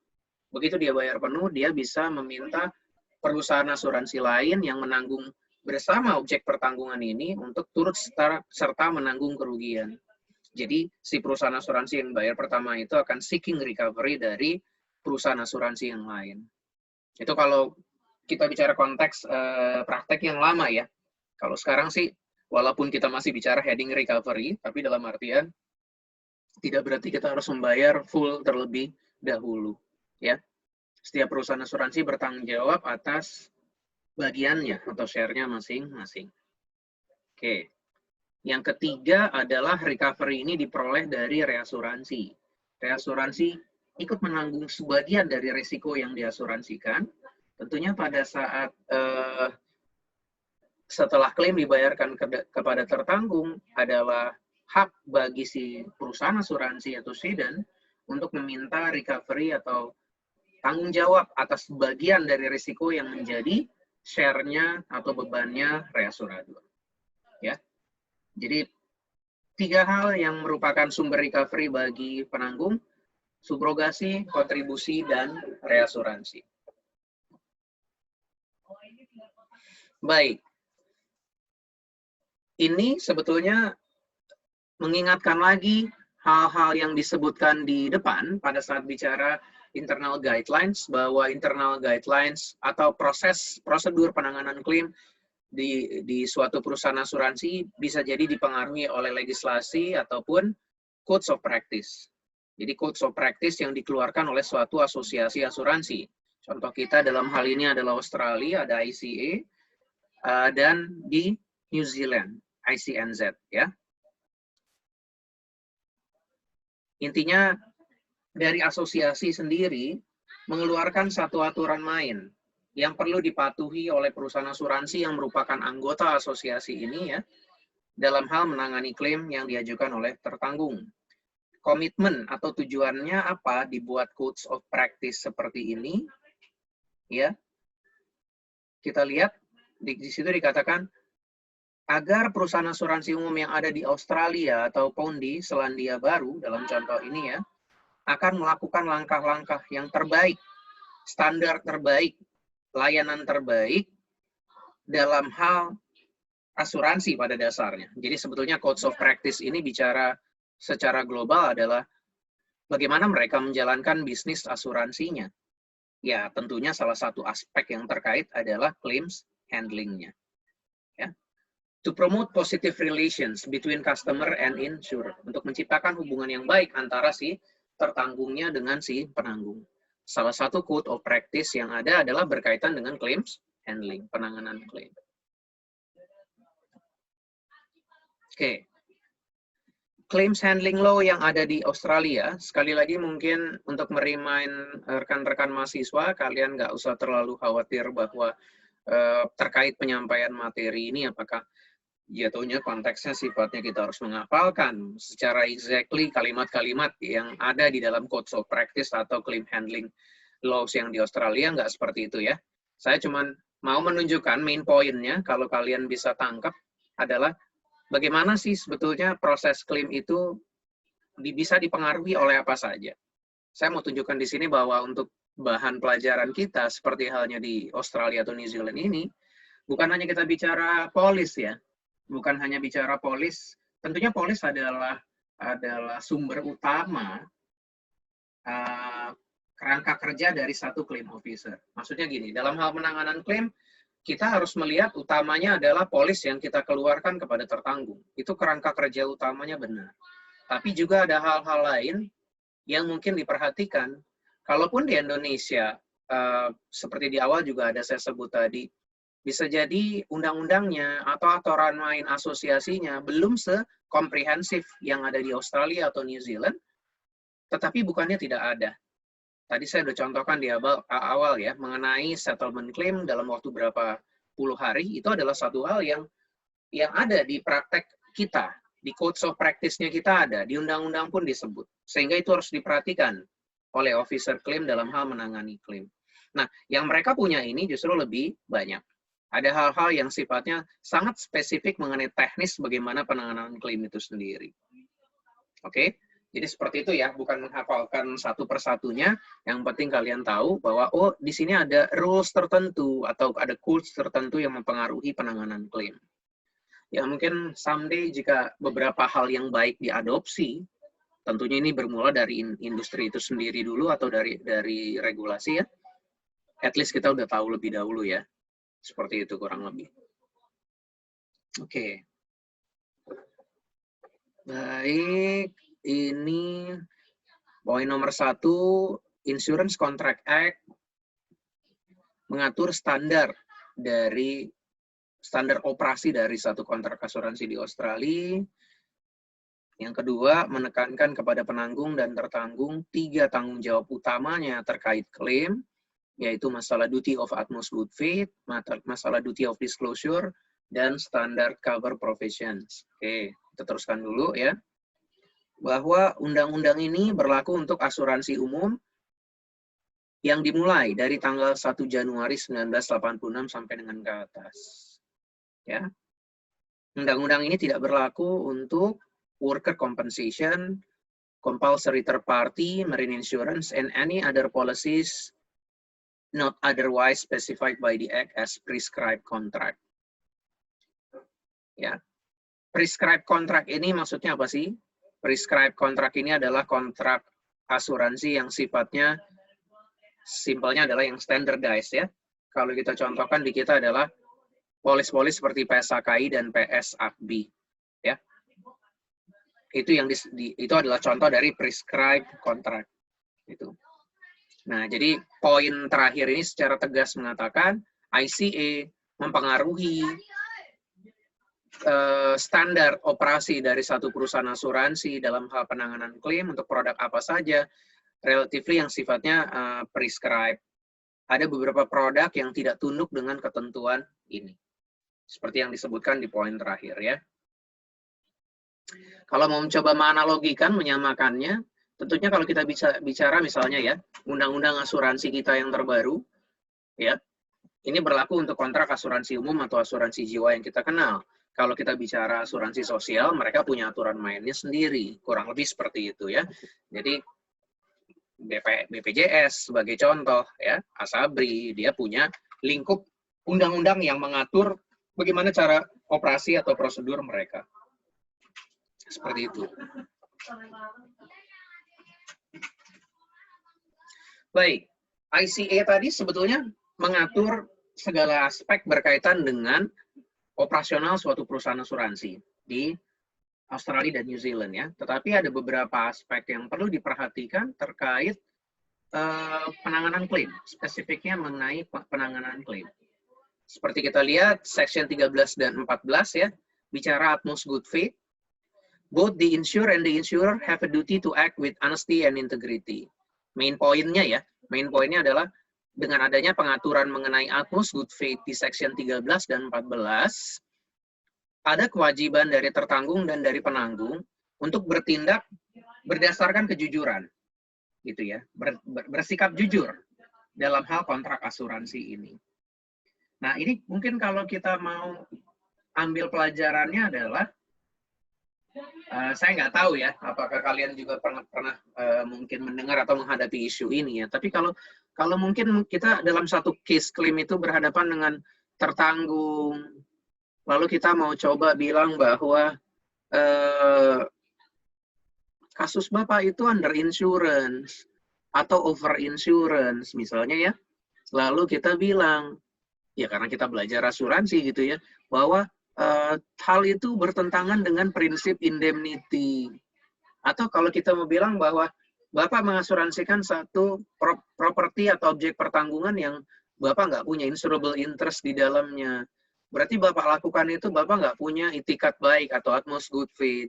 Begitu dia bayar penuh, dia bisa meminta perusahaan asuransi lain yang menanggung bersama objek pertanggungan ini untuk turut serta menanggung kerugian. Jadi, si perusahaan asuransi yang bayar pertama itu akan seeking recovery dari perusahaan asuransi yang lain. Itu kalau kita bicara konteks praktek yang lama ya. Kalau sekarang sih, walaupun kita masih bicara heading recovery, tapi dalam artian tidak berarti kita harus membayar full terlebih dahulu. Ya, setiap perusahaan asuransi bertanggung jawab atas bagiannya atau share-nya masing-masing. Oke. Yang ketiga adalah recovery ini diperoleh dari reasuransi. Reasuransi ikut menanggung sebagian dari risiko yang diasuransikan. Tentunya pada saat setelah klaim dibayarkan kepada tertanggung adalah hak bagi si perusahaan asuransi atau cedent untuk meminta recovery atau tanggung jawab atas bagian dari risiko yang menjadi share-nya atau bebannya reasurator. Ya. Jadi, 3 hal yang merupakan sumber recovery bagi penanggung, subrogasi, kontribusi, dan reasuransi. Baik. Ini sebetulnya mengingatkan lagi hal-hal yang disebutkan di depan pada saat bicara internal guidelines, bahwa internal guidelines atau prosedur penanganan klaim di suatu perusahaan asuransi bisa jadi dipengaruhi oleh legislasi ataupun codes of practice. Jadi codes of practice yang dikeluarkan oleh suatu asosiasi asuransi. Contoh kita dalam hal ini adalah Australia, ada ICA, dan di New Zealand, ICNZ. Ya. Intinya dari asosiasi sendiri mengeluarkan satu aturan main yang perlu dipatuhi oleh perusahaan asuransi yang merupakan anggota asosiasi ini ya, dalam hal menangani klaim yang diajukan oleh tertanggung. Komitmen atau tujuannya apa dibuat codes of practice seperti ini? Ya, kita lihat di situ dikatakan agar perusahaan asuransi umum yang ada di Australia ataupun di Selandia Baru dalam contoh ini ya, akan melakukan langkah-langkah yang terbaik, standar terbaik, layanan terbaik dalam hal asuransi pada dasarnya. Jadi sebetulnya codes of practice ini bicara secara global adalah bagaimana mereka menjalankan bisnis asuransinya. Ya, tentunya salah satu aspek yang terkait adalah claims handling-nya. Ya. To promote positive relations between customer and insurer, untuk menciptakan hubungan yang baik antara si tertanggungnya dengan si penanggung. Salah satu code of practice yang ada adalah berkaitan dengan claims handling, penanganan klaim. Oke. claims handling law yang ada di Australia, sekali lagi mungkin untuk merimain rekan-rekan mahasiswa, kalian nggak usah terlalu khawatir bahwa terkait penyampaian materi ini apakah jatuhnya konteksnya sifatnya kita harus menghafalkan secara exactly kalimat-kalimat yang ada di dalam Codes of Practice atau claim handling laws yang di Australia, nggak seperti itu ya. Saya cuma mau menunjukkan main point-nya, kalau kalian bisa tangkap, adalah bagaimana sih sebetulnya proses klaim itu bisa dipengaruhi oleh apa saja. Saya mau tunjukkan di sini bahwa untuk bahan pelajaran kita, seperti halnya di Australia atau New Zealand ini, bukan hanya kita bicara polis ya, bukan hanya bicara polis, tentunya polis adalah sumber utama kerangka kerja dari satu claim officer. Maksudnya gini, dalam hal penanganan klaim, kita harus melihat utamanya adalah polis yang kita keluarkan kepada tertanggung. Itu kerangka kerja utamanya benar. Tapi juga ada hal-hal lain yang mungkin diperhatikan. Kalaupun di Indonesia, seperti di awal juga ada saya sebut tadi, bisa jadi undang-undangnya atau aturan main asosiasinya belum sekomprehensif yang ada di Australia atau New Zealand, tetapi bukannya tidak ada. Tadi saya sudah contohkan di awal ya, mengenai settlement claim dalam waktu berapa puluh hari, itu adalah satu hal yang ada di praktek kita, di Codes of Practice-nya kita ada, di undang-undang pun disebut. Sehingga itu harus diperhatikan oleh officer claim dalam hal menangani claim. Nah, yang mereka punya ini justru lebih banyak. Ada hal-hal yang sifatnya sangat spesifik mengenai teknis bagaimana penanganan klaim itu sendiri. Oke, jadi seperti itu ya, bukan menghafalkan satu persatunya. Yang penting kalian tahu bahwa oh di sini ada rules tertentu atau ada codes tertentu yang mempengaruhi penanganan klaim. Ya mungkin someday jika beberapa hal yang baik diadopsi, tentunya ini bermula dari industri itu sendiri dulu atau dari regulasi ya. At least kita udah tahu lebih dahulu ya. Seperti itu kurang lebih. Oke. Baik, ini poin nomor 1, Insurance Contract Act mengatur standar operasi dari satu kontrak asuransi di Australia. Yang kedua, menekankan kepada penanggung dan tertanggung 3 tanggung jawab utamanya terkait klaim, yaitu masalah duty of utmost good faith, masalah duty of disclosure, dan standard cover provisions. Oke, kita teruskan dulu ya. Bahwa undang-undang ini berlaku untuk asuransi umum yang dimulai dari tanggal 1 Januari 1986 sampai dengan ke atas. Ya. Undang-undang ini tidak berlaku untuk worker compensation, compulsory third party, marine insurance, and any other policies not otherwise specified by the Act as prescribed contract. Ya, prescribed contract ini maksudnya apa sih? Prescribed contract ini adalah kontrak asuransi yang sifatnya simpelnya adalah yang standardized ya. Kalau kita contohkan di kita adalah polis-polis seperti PSAKI dan PSAKB ya. Itu adalah contoh dari prescribed contract itu. Nah, jadi poin terakhir ini secara tegas mengatakan ICA mempengaruhi standar operasi dari satu perusahaan asuransi dalam hal penanganan klaim untuk produk apa saja, relatively yang sifatnya prescribed. Ada beberapa produk yang tidak tunduk dengan ketentuan ini. Seperti yang disebutkan di poin terakhir ya. Kalau mau mencoba menganalogikan, menyamakannya, tentunya kalau kita bicara misalnya ya, undang-undang asuransi kita yang terbaru, ya, ini berlaku untuk kontrak asuransi umum atau asuransi jiwa yang kita kenal. Kalau kita bicara asuransi sosial, mereka punya aturan mainnya sendiri, kurang lebih seperti itu ya. Jadi BPJS sebagai contoh ya, Asabri dia punya lingkup undang-undang yang mengatur bagaimana cara operasi atau prosedur mereka. Seperti itu. Baik, ICA tadi sebetulnya mengatur segala aspek berkaitan dengan operasional suatu perusahaan asuransi di Australia dan New Zealand ya. Tetapi ada beberapa aspek yang perlu diperhatikan terkait penanganan klaim, spesifiknya mengenai penanganan klaim. Seperti kita lihat, Section 13 dan 14 ya, bicara utmost good faith. Both the insurer and the insurer have a duty to act with honesty and integrity. Main poinnya ya, main poinnya adalah dengan adanya pengaturan mengenai utmost good faith di section 13 dan 14, ada kewajiban dari tertanggung dan dari penanggung untuk bertindak berdasarkan kejujuran, gitu ya, bersikap jujur dalam hal kontrak asuransi ini. Nah, ini mungkin kalau kita mau ambil pelajarannya adalah, saya nggak tahu ya, apakah kalian juga pernah mungkin mendengar atau menghadapi isu ini ya. Tapi kalau mungkin kita dalam satu case claim itu berhadapan dengan tertanggung, lalu kita mau coba bilang bahwa kasus Bapak itu under insurance atau over insurance misalnya ya. Lalu kita bilang, ya karena kita belajar asuransi gitu ya, bahwa hal itu bertentangan dengan prinsip indemnity. Atau kalau kita mau bilang bahwa Bapak mengasuransikan satu properti atau objek pertanggungan yang Bapak nggak punya insurable interest di dalamnya. Berarti Bapak lakukan itu, Bapak nggak punya itikat baik atau utmost good faith.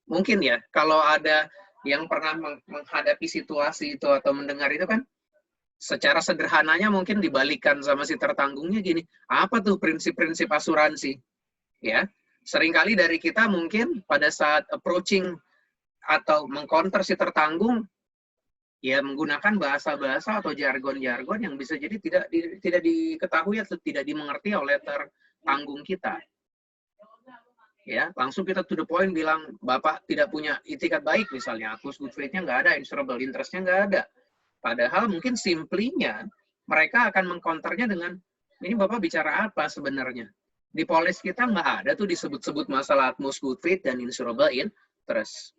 Mungkin ya, kalau ada yang pernah menghadapi situasi itu atau mendengar itu kan, secara sederhananya mungkin dibalikan sama si tertanggungnya gini, apa tuh prinsip-prinsip asuransi? Ya, seringkali dari kita mungkin pada saat approaching atau mengcounter si tertanggung, ya menggunakan bahasa-bahasa atau jargon-jargon yang bisa jadi tidak diketahui atau tidak dimengerti oleh tertanggung kita. Ya, langsung kita to the point bilang, Bapak tidak punya itikat baik misalnya, utmost good faith-nya nggak ada, insurable interest-nya nggak ada. Padahal mungkin simply-nya mereka akan mengcounternya dengan, ini Bapak bicara apa sebenarnya? Di polis kita nggak ada tuh disebut-sebut masalah utmost good faith dan insurable interest.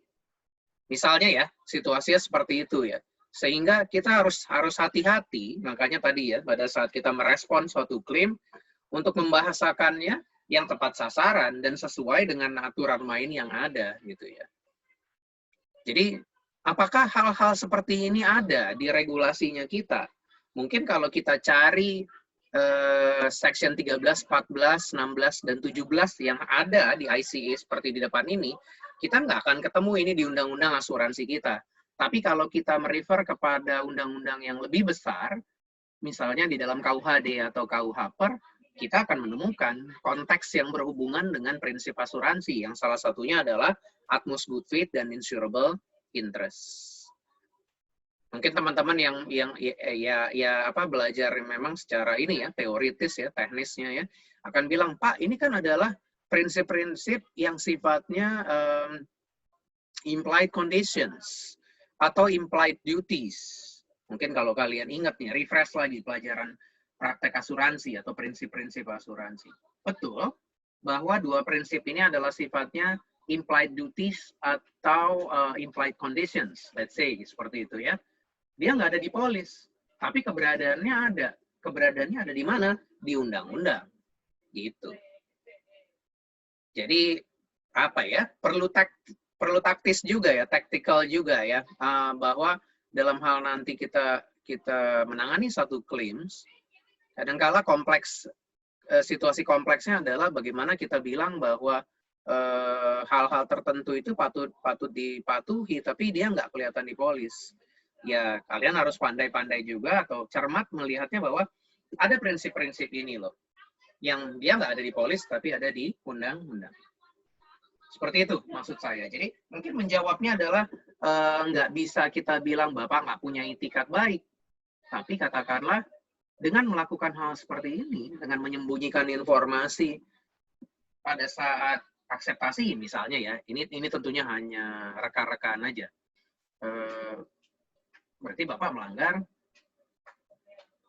Misalnya ya, situasinya seperti itu ya. Sehingga kita harus hati-hati, makanya tadi ya, pada saat kita merespon suatu klaim, untuk membahasakannya yang tepat sasaran dan sesuai dengan aturan main yang ada gitu ya. Jadi apakah hal-hal seperti ini ada di regulasinya kita? Mungkin kalau kita cari section 13, 14, 16, dan 17 yang ada di ICA seperti di depan ini, kita nggak akan ketemu ini di undang-undang asuransi kita. Tapi kalau kita merefer kepada undang-undang yang lebih besar, misalnya di dalam KUHD atau KUHPER, kita akan menemukan konteks yang berhubungan dengan prinsip asuransi, yang salah satunya adalah utmost good faith dan insurable interest. Mungkin teman-teman yang belajar memang secara ini ya, teoritis ya, teknisnya ya, akan bilang, Pak, ini kan adalah prinsip-prinsip yang sifatnya implied conditions atau implied duties. Mungkin kalau kalian ingat nih, refresh lagi pelajaran praktek asuransi atau prinsip-prinsip asuransi. Betul bahwa dua prinsip ini adalah sifatnya implied duties atau implied conditions, let's say, seperti itu ya. Dia nggak ada di polis, tapi keberadaannya ada. Keberadaannya ada di mana? Di undang-undang. Gitu. Jadi, apa ya, perlu taktis juga ya, tactical juga ya, bahwa dalam hal nanti kita menangani satu claims, kadangkala kompleks, situasi kompleksnya adalah bagaimana kita bilang bahwa hal-hal tertentu itu patut dipatuhi, tapi dia nggak kelihatan di polis. Ya, kalian harus pandai-pandai juga atau cermat melihatnya bahwa ada prinsip-prinsip ini loh, yang dia nggak ada di polis, tapi ada di undang-undang. Seperti itu maksud saya. Jadi mungkin menjawabnya adalah nggak bisa kita bilang Bapak nggak punya itikat baik. Tapi katakanlah dengan melakukan hal seperti ini, dengan menyembunyikan informasi pada saat akseptasi misalnya ya, ini tentunya hanya rekan-rekan aja. Berarti Bapak melanggar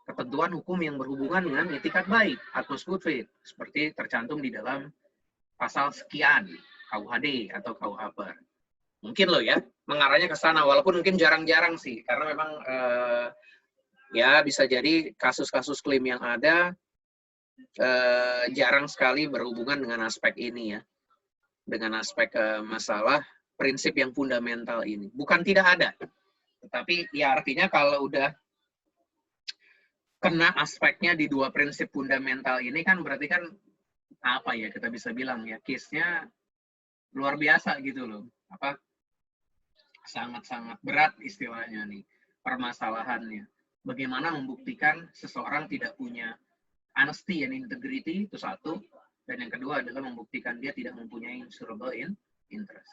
ketentuan hukum yang berhubungan dengan itikat baik, utmost good faith, seperti tercantum di dalam pasal sekian KUHD atau KUHPER. Mungkin loh ya, mengarahnya ke sana, walaupun mungkin jarang-jarang sih, karena memang ya bisa jadi kasus-kasus klaim yang ada jarang sekali berhubungan dengan aspek ini ya, dengan aspek masalah prinsip yang fundamental ini. Bukan tidak ada, tetapi ya artinya kalau udah kena aspeknya di dua prinsip fundamental ini kan berarti kan apa ya kita bisa bilang ya, case-nya luar biasa gitu loh. sangat-sangat berat istilahnya nih permasalahannya. Bagaimana membuktikan seseorang tidak punya honesty and integrity, itu satu, dan yang kedua adalah membuktikan dia tidak mempunyai insurable interest.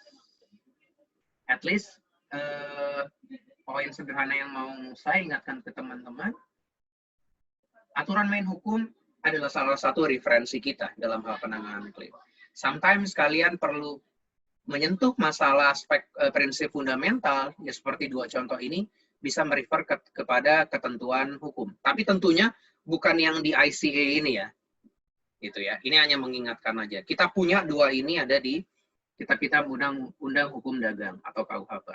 At least poin sederhana yang mau saya ingatkan ke teman-teman, aturan main hukum adalah salah satu referensi kita dalam hal penanganan klaim. Sometimes kalian perlu menyentuh masalah aspek prinsip fundamental, ya seperti dua contoh ini, bisa merefer kepada ketentuan hukum. Tapi tentunya bukan yang di ICA ini ya. Gitu ya. Ini hanya mengingatkan aja. Kita punya dua ini ada di Kitab Undang Hukum Dagang atau KUHP.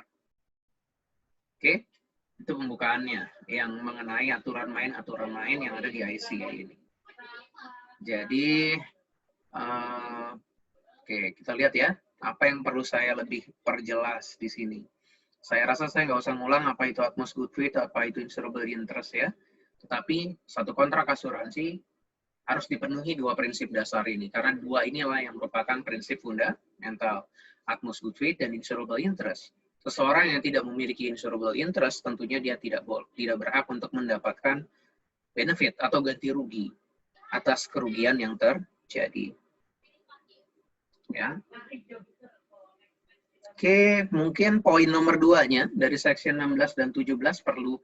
Oke, itu pembukaannya yang mengenai aturan main yang ada di ICA ini. Jadi, oke, kita lihat ya, apa yang perlu saya lebih perjelas di sini. Saya rasa saya nggak usah ngulang apa itu utmost good faith, apa itu insurable interest ya. Tetapi satu kontrak asuransi harus dipenuhi dua prinsip dasar ini, karena dua inilah yang merupakan prinsip fundamental, utmost good faith dan insurable interest. Seseorang yang tidak memiliki insurable interest, tentunya dia tidak berhak untuk mendapatkan benefit atau ganti rugi atas kerugian yang terjadi. Ya. Oke, mungkin poin nomor 2-nya dari section 16 dan 17 perlu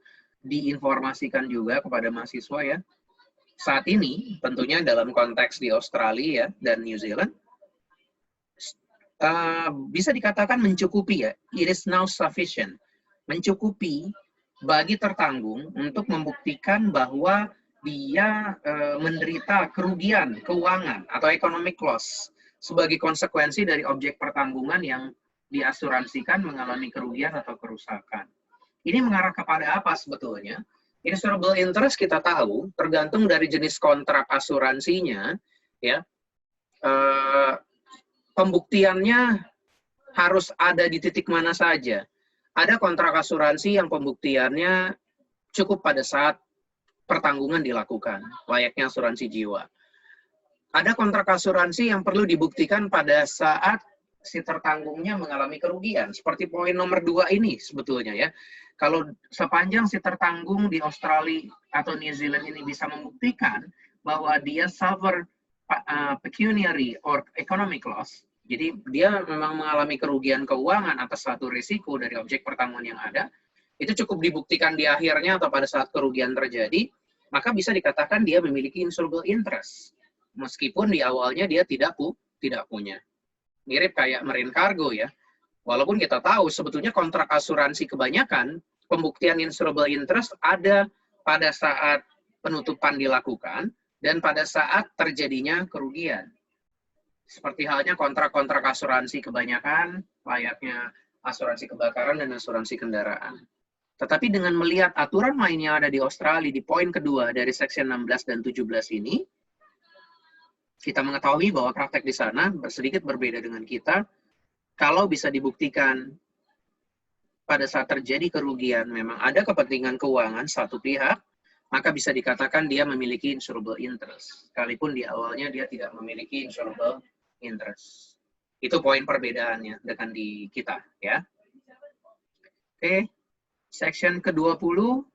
diinformasikan juga kepada mahasiswa ya. Saat ini, tentunya dalam konteks di Australia dan New Zealand, bisa dikatakan mencukupi ya, it is now sufficient, mencukupi bagi tertanggung untuk membuktikan bahwa dia menderita kerugian keuangan atau economic loss sebagai konsekuensi dari objek pertanggungan yang diasuransikan mengalami kerugian atau kerusakan. Ini mengarah kepada apa sebetulnya? Insurable interest kita tahu tergantung dari jenis kontrak asuransinya, ya. Pembuktiannya harus ada di titik mana saja. Ada kontrak asuransi yang pembuktiannya cukup pada saat pertanggungan dilakukan, layaknya asuransi jiwa. Ada kontrak asuransi yang perlu dibuktikan pada saat si tertanggungnya mengalami kerugian. Seperti poin nomor 2 ini sebetulnya ya. Kalau sepanjang si tertanggung di Australia atau New Zealand ini bisa membuktikan bahwa dia suffer pecuniary or economic loss, jadi dia memang mengalami kerugian keuangan atas suatu risiko dari objek pertanggungan yang ada, itu cukup dibuktikan di akhirnya atau pada saat kerugian terjadi, maka bisa dikatakan dia memiliki insurable interest. Meskipun di awalnya dia tidak punya. Mirip kayak marine cargo ya. Walaupun kita tahu sebetulnya kontrak asuransi kebanyakan, pembuktian insurable interest ada pada saat penutupan dilakukan dan pada saat terjadinya kerugian. Seperti halnya kontrak-kontrak asuransi kebanyakan, layaknya asuransi kebakaran dan asuransi kendaraan. Tetapi dengan melihat aturan main yang ada di Australia di poin kedua dari section 16 dan 17 ini, kita mengetahui bahwa praktek di sana sedikit berbeda dengan kita. Kalau bisa dibuktikan pada saat terjadi kerugian memang ada kepentingan keuangan satu pihak, maka bisa dikatakan dia memiliki insurable interest. Sekalipun di awalnya dia tidak memiliki insurable interest. Itu poin perbedaannya dengan di kita ya. Oke, section ke-20,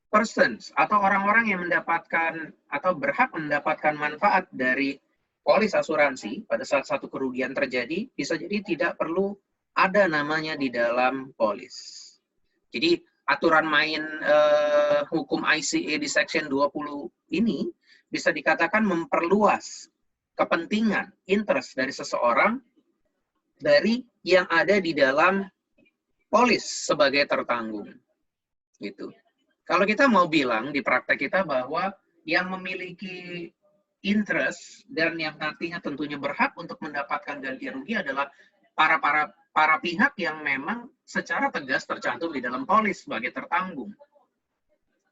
persons atau orang-orang yang mendapatkan atau berhak mendapatkan manfaat dari polis asuransi pada saat satu kerugian terjadi, bisa jadi tidak perlu ada namanya di dalam polis. Jadi aturan main hukum ICA di section 20 ini bisa dikatakan memperluas kepentingan, interest dari seseorang dari yang ada di dalam polis sebagai tertanggung. Gitu. Kalau kita mau bilang di praktek kita bahwa yang memiliki interest dan yang nantinya tentunya berhak untuk mendapatkan ganti rugi adalah para pihak yang memang secara tegas tercantum di dalam polis sebagai tertanggung,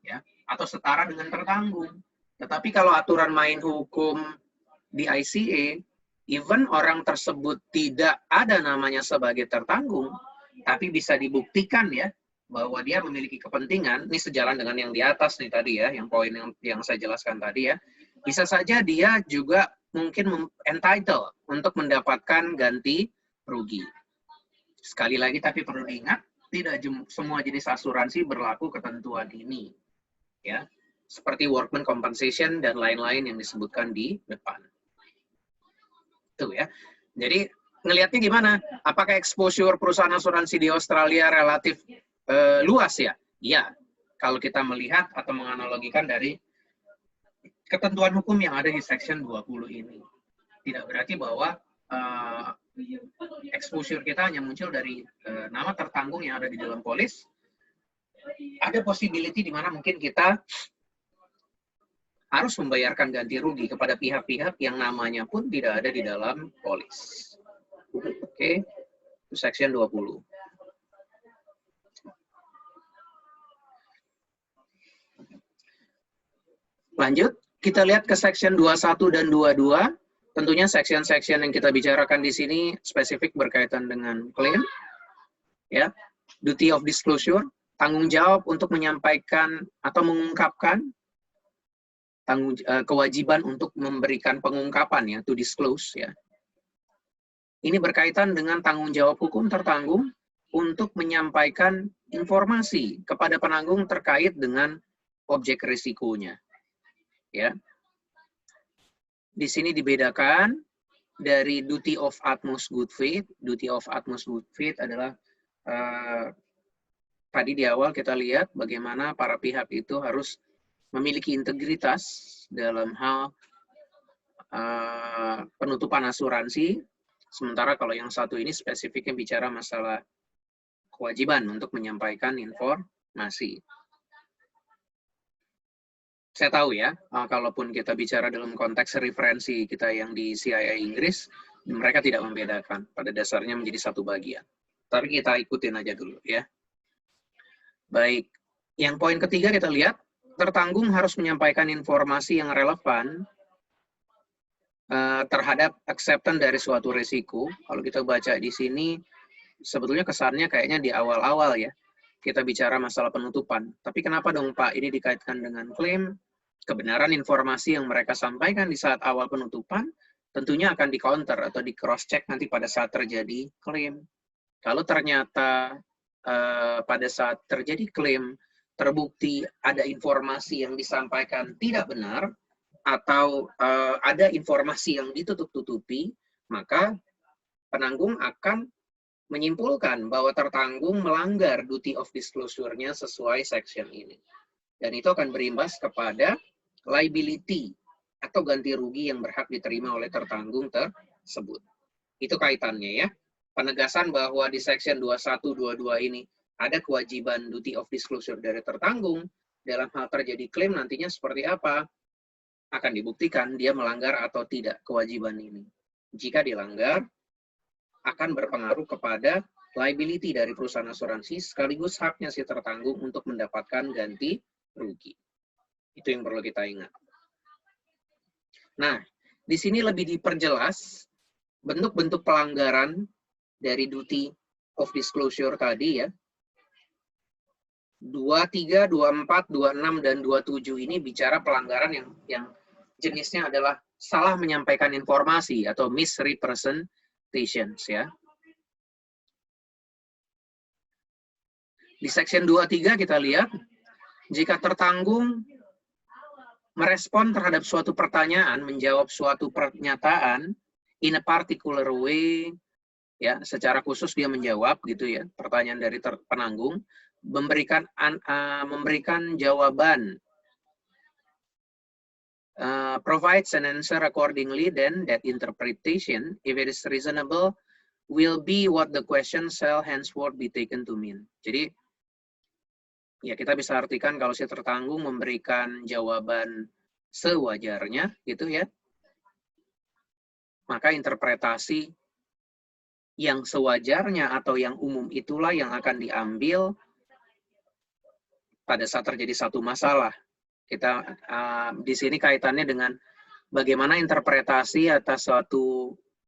ya, atau setara dengan tertanggung. Tetapi kalau aturan main hukum di ICA, even orang tersebut tidak ada namanya sebagai tertanggung, tapi bisa dibuktikan ya bahwa dia memiliki kepentingan, ini sejalan dengan yang di atas nih tadi ya, yang poin yang saya jelaskan tadi ya, bisa saja dia juga mungkin entitled untuk mendapatkan ganti rugi. Sekali lagi, tapi perlu diingat, tidak semua jenis asuransi berlaku ketentuan ini. Ya, seperti workman compensation dan lain-lain yang disebutkan di depan. Tuh ya. Jadi, ngelihatnya gimana? Apakah exposure perusahaan asuransi di Australia relatif luas ya? Iya. Kalau kita melihat atau menganalogikan dari ketentuan hukum yang ada di Section 20 ini. Tidak berarti bahwa exposure kita hanya muncul dari nama tertanggung yang ada di dalam polis. Ada possibility di mana mungkin kita harus membayarkan ganti rugi kepada pihak-pihak yang namanya pun tidak ada di dalam polis. Oke, itu Section 20. Lanjut, kita lihat ke Section 21 dan 22. Tentunya section-section yang kita bicarakan di sini spesifik berkaitan dengan klaim, ya, duty of disclosure, tanggung jawab untuk menyampaikan atau mengungkapkan, kewajiban untuk memberikan pengungkapan, ya, to disclose, ya. Ini berkaitan dengan tanggung jawab hukum tertanggung untuk menyampaikan informasi kepada penanggung terkait dengan objek risikonya, ya. Di sini dibedakan dari duty of utmost good faith. Duty of utmost good faith adalah tadi di awal kita lihat bagaimana para pihak itu harus memiliki integritas dalam hal penutupan asuransi. Sementara kalau yang satu ini spesifiknya bicara masalah kewajiban untuk menyampaikan informasi. Saya tahu ya, kalaupun kita bicara dalam konteks referensi kita yang di CIA Inggris, mereka tidak membedakan. Pada dasarnya menjadi satu bagian. Tapi kita ikutin aja dulu ya. Baik, yang poin ketiga kita lihat, tertanggung harus menyampaikan informasi yang relevan terhadap acceptance dari suatu risiko. Kalau kita baca di sini, sebetulnya kesannya kayaknya di awal-awal ya. Kita bicara masalah penutupan. Tapi kenapa dong Pak ini dikaitkan dengan klaim? Kebenaran informasi yang mereka sampaikan di saat awal penutupan tentunya akan di-counter atau di-cross-check nanti pada saat terjadi klaim. Kalau ternyata pada saat terjadi klaim terbukti ada informasi yang disampaikan tidak benar atau ada informasi yang ditutup-tutupi, maka penanggung akan menyimpulkan bahwa tertanggung melanggar duty of disclosure-nya sesuai section ini. Dan itu akan berimbas kepada liability atau ganti rugi yang berhak diterima oleh tertanggung tersebut. Itu kaitannya ya. Penegasan bahwa di section 21, 22 ini ada kewajiban duty of disclosure dari tertanggung, dalam hal terjadi klaim nantinya seperti apa, akan dibuktikan dia melanggar atau tidak kewajiban ini. Jika dilanggar, akan berpengaruh kepada liability dari perusahaan asuransi sekaligus haknya si tertanggung untuk mendapatkan ganti rugi. Itu yang perlu kita ingat. Nah, di sini lebih diperjelas bentuk-bentuk pelanggaran dari duty of disclosure tadi ya. 23, 24, 26, dan 27 ini bicara pelanggaran yang jenisnya adalah salah menyampaikan informasi atau misrepresentations ya. Di section 23 kita lihat, jika tertanggung merespon terhadap suatu pertanyaan, menjawab suatu pernyataan in a particular way, ya, secara khusus dia menjawab gitu ya, pertanyaan dari penanggung, memberikan jawaban, provides an answer accordingly, then that interpretation, if it is reasonable, will be what the question shall henceforth be taken to mean. Jadi ya kita bisa artikan kalau si tertanggung memberikan jawaban sewajarnya gitu ya, maka interpretasi yang sewajarnya atau yang umum itulah yang akan diambil pada saat terjadi satu masalah. Kita di sini kaitannya dengan bagaimana interpretasi atas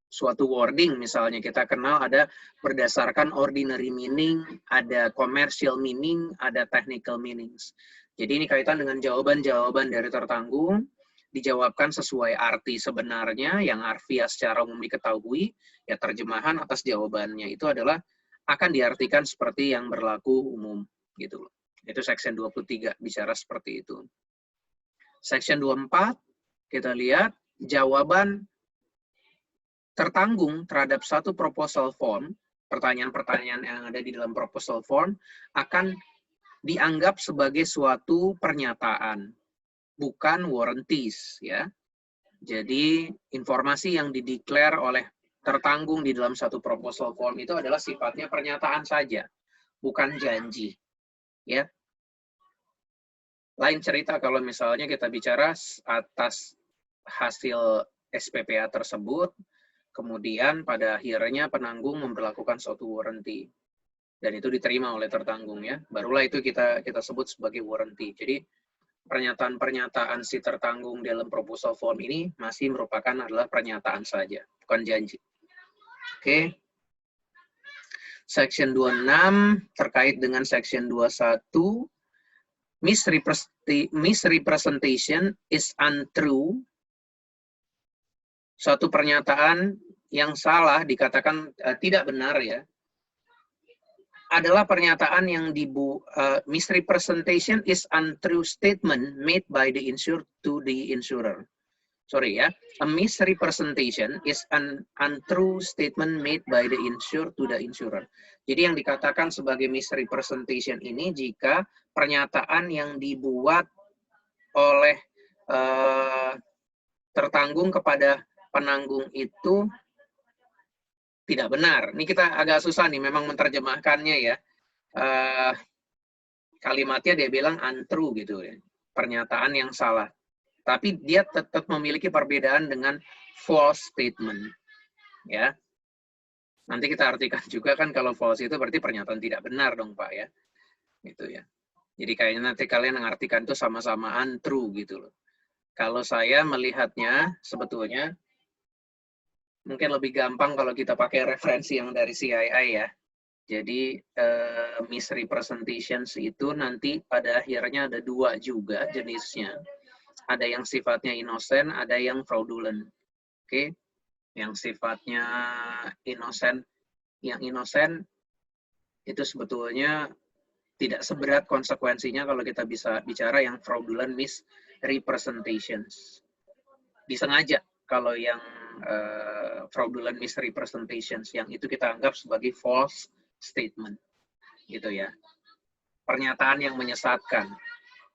suatu wording, misalnya kita kenal ada berdasarkan ordinary meaning, ada commercial meaning, ada technical meanings. Jadi ini kaitan dengan jawaban-jawaban dari tertanggung dijawabkan sesuai arti sebenarnya yang harfiah secara umum diketahui, ya terjemahan atas jawabannya itu adalah akan diartikan seperti yang berlaku umum gitu loh. Itu section 23 bicara seperti itu. Section 24 kita lihat jawaban tertanggung terhadap satu proposal form, pertanyaan-pertanyaan yang ada di dalam proposal form akan dianggap sebagai suatu pernyataan, bukan warranties ya. Jadi informasi yang dideklar oleh tertanggung di dalam satu proposal form itu adalah sifatnya pernyataan saja, bukan janji. Ya. Lain cerita kalau misalnya kita bicara atas hasil SPPA tersebut, kemudian pada akhirnya penanggung memberlakukan suatu warranty. Dan itu diterima oleh tertanggung ya. Barulah itu kita sebut sebagai warranty. Jadi pernyataan-pernyataan si tertanggung dalam proposal form ini masih merupakan adalah pernyataan saja, bukan janji. Oke. Section 26 terkait dengan section 21, misrepresentation is untrue. Suatu pernyataan yang salah dikatakan tidak benar ya, adalah pernyataan yang misrepresentation is untrue statement made by the insured to the insurer. Sorry ya, a misrepresentation is an untrue statement made by the insured to the insurer. Jadi yang dikatakan sebagai misrepresentation ini jika pernyataan yang dibuat oleh tertanggung kepada penanggung itu tidak benar. Ini kita agak susah nih memang menerjemahkannya ya. Kalimatnya dia bilang untrue gitu ya. Pernyataan yang salah. Tapi dia tetap memiliki perbedaan dengan false statement. Ya. Nanti kita artikan juga kan kalau false itu berarti pernyataan tidak benar dong Pak ya. Gitu ya. Jadi kayaknya nanti kalian mengartikan itu sama-sama untrue gitu loh. Kalau saya melihatnya sebetulnya mungkin lebih gampang kalau kita pakai referensi yang dari CII ya. Jadi misrepresentations itu nanti pada akhirnya ada dua juga jenisnya. Ada yang sifatnya innocent, ada yang fraudulent. Oke. Yang sifatnya innocent, yang innocent itu sebetulnya tidak seberat konsekuensinya kalau kita bisa bicara yang fraudulent misrepresentations. Disengaja kalau yang fraudulent misrepresentations yang itu kita anggap sebagai false statement. Gitu ya. Pernyataan yang menyesatkan.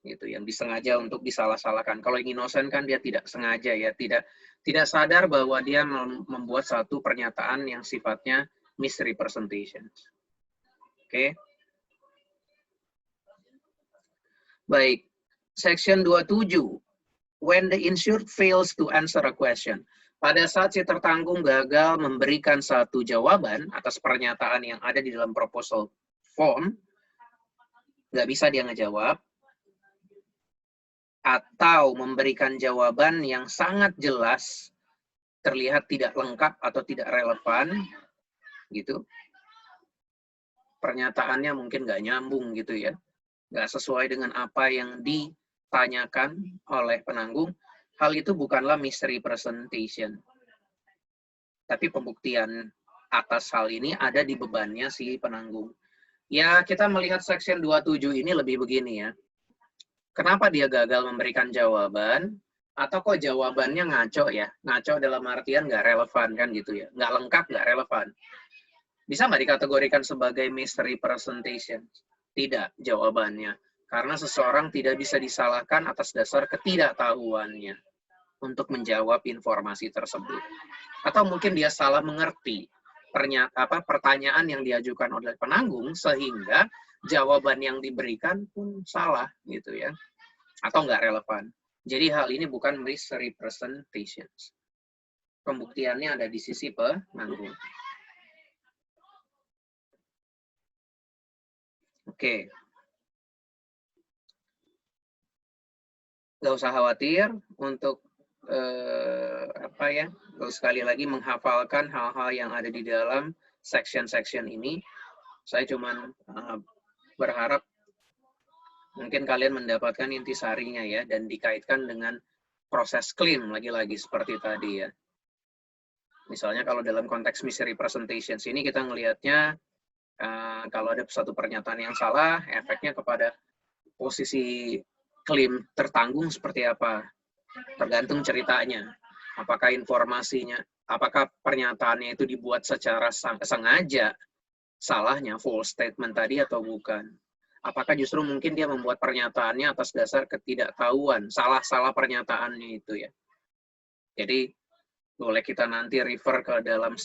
Gitu, yang disengaja untuk disalah-salahkan. Kalau yang innocent kan dia tidak sengaja ya, tidak sadar bahwa dia membuat satu pernyataan yang sifatnya misrepresentation. Oke. Baik. Section 27. When the insured fails to answer a question. Pada saat si tertanggung gagal memberikan satu jawaban atas pernyataan yang ada di dalam proposal form, nggak bisa dia ngejawab, atau memberikan jawaban yang sangat jelas, terlihat tidak lengkap atau tidak relevan, gitu. Pernyataannya mungkin nggak nyambung gitu ya, nggak sesuai dengan apa yang ditanyakan oleh penanggung. Hal itu bukanlah misrepresentation. Tapi pembuktian atas hal ini ada di bebannya si penanggung. Ya, kita melihat section 27 ini lebih begini ya. Kenapa dia gagal memberikan jawaban? Atau kok jawabannya ngaco ya? Ngaco dalam artian nggak relevan kan gitu ya? Nggak lengkap, nggak relevan. Bisa nggak dikategorikan sebagai misrepresentation? Tidak jawabannya. Karena seseorang tidak bisa disalahkan atas dasar ketidaktahuannya untuk menjawab informasi tersebut. Atau mungkin dia salah mengerti pertanyaan yang diajukan oleh penanggung sehingga jawaban yang diberikan pun salah gitu ya, atau nggak relevan. Jadi hal ini bukan misrepresentation. Pembuktiannya ada di sisi penanggung. Oke. Nggak usah khawatir untuk sekali lagi menghafalkan hal-hal yang ada di dalam section-section ini. Saya cuma berharap mungkin kalian mendapatkan intisarinya ya, dan dikaitkan dengan proses klaim lagi-lagi seperti tadi ya. Misalnya kalau dalam konteks misrepresentations ini kita ngelihatnya kalau ada satu pernyataan yang salah, efeknya kepada posisi klaim tertanggung seperti apa. Tergantung ceritanya. Apakah informasinya, apakah pernyataannya itu dibuat secara sengaja, salahnya false statement tadi atau bukan. Apakah justru mungkin dia membuat pernyataannya atas dasar ketidaktahuan, salah-salah pernyataannya itu ya. Jadi boleh kita nanti refer ke dalam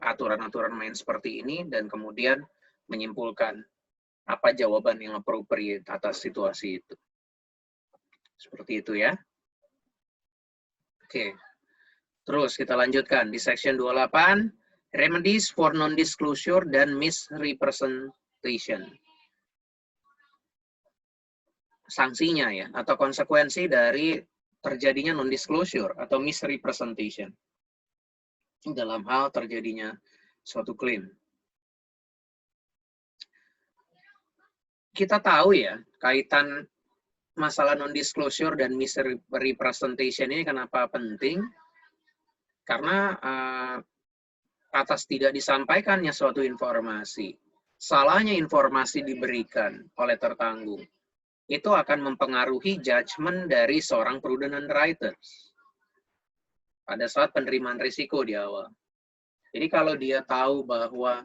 aturan-aturan main seperti ini dan kemudian menyimpulkan apa jawaban yang appropriate atas situasi itu. Seperti itu ya. Oke. Terus kita lanjutkan di section 28, remedies for non-disclosure dan misrepresentation. Sanksinya ya, atau konsekuensi dari terjadinya non-disclosure atau misrepresentation dalam hal terjadinya suatu klaim. Kita tahu ya, kaitan masalah non-disclosure dan misrepresentation ini kenapa penting? Karena atas tidak disampaikannya suatu informasi, salahnya informasi diberikan oleh tertanggung, itu akan mempengaruhi judgment dari seorang prudent underwriters pada saat penerimaan risiko di awal. Jadi kalau dia tahu bahwa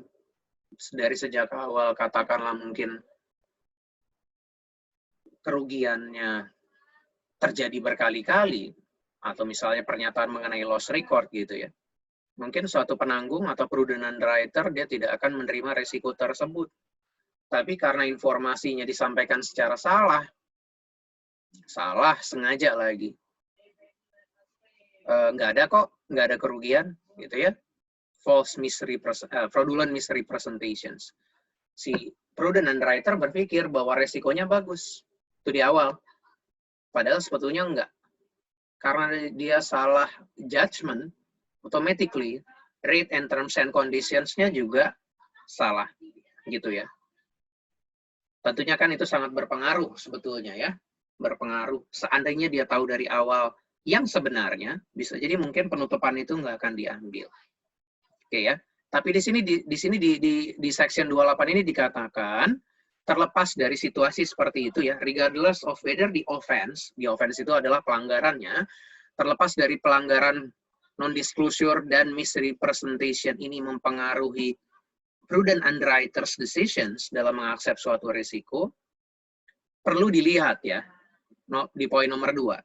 dari sejak awal, katakanlah mungkin kerugiannya terjadi berkali-kali, atau misalnya pernyataan mengenai loss record gitu ya, mungkin suatu penanggung atau prudent underwriter dia tidak akan menerima risiko tersebut. Tapi karena informasinya disampaikan secara salah sengaja lagi, nggak ada kok, nggak ada kerugian, gitu ya. Fraudulent misrepresentations. Si prudent underwriter berpikir bahwa resikonya bagus, itu di awal. Padahal sebetulnya enggak. Karena dia salah judgment, automatically rate and terms and conditions-nya juga salah, gitu ya. Tentunya kan itu sangat berpengaruh sebetulnya ya. Berpengaruh. Seandainya dia tahu dari awal yang sebenarnya, bisa jadi mungkin penutupan itu nggak akan diambil. Oke ya. Tapi di sini di section 28 ini dikatakan, terlepas dari situasi seperti itu ya, regardless of whether the offense itu adalah pelanggarannya, terlepas dari pelanggaran non-disclosure dan misrepresentation ini mempengaruhi prudent underwriters decisions dalam mengaksep suatu risiko, perlu dilihat ya, di poin nomor 2.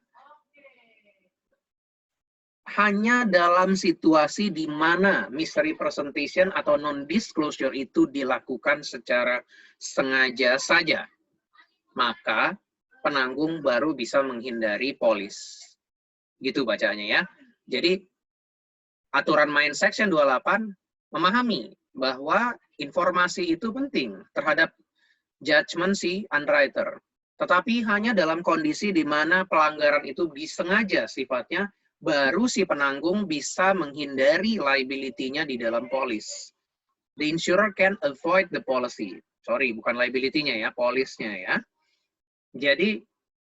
Hanya dalam situasi di mana misrepresentation atau non-disclosure itu dilakukan secara sengaja saja, maka penanggung baru bisa menghindari polis. Gitu bacanya ya. Jadi, aturan main section 28 memahami bahwa informasi itu penting terhadap judgment si underwriter. Tetapi hanya dalam kondisi di mana pelanggaran itu disengaja sifatnya, baru si penanggung bisa menghindari liability-nya di dalam polis. The insurer can avoid the policy. Sorry, bukan liability-nya ya, polisnya ya. Jadi,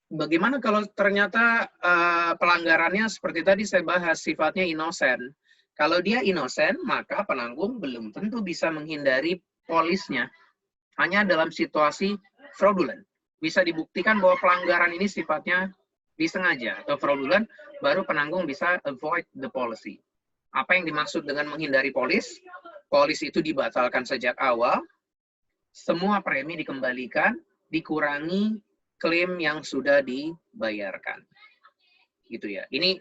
bagaimana kalau ternyata pelanggarannya seperti tadi saya bahas, sifatnya innocent. Kalau dia innocent, maka penanggung belum tentu bisa menghindari polisnya. Hanya dalam situasi fraudulent. Bisa dibuktikan bahwa pelanggaran ini sifatnya disengaja atau fraudulent, baru penanggung bisa avoid the policy. Apa yang dimaksud dengan menghindari polis? Polis itu dibatalkan sejak awal, semua premi dikembalikan, dikurangi klaim yang sudah dibayarkan. Gitu ya. Ini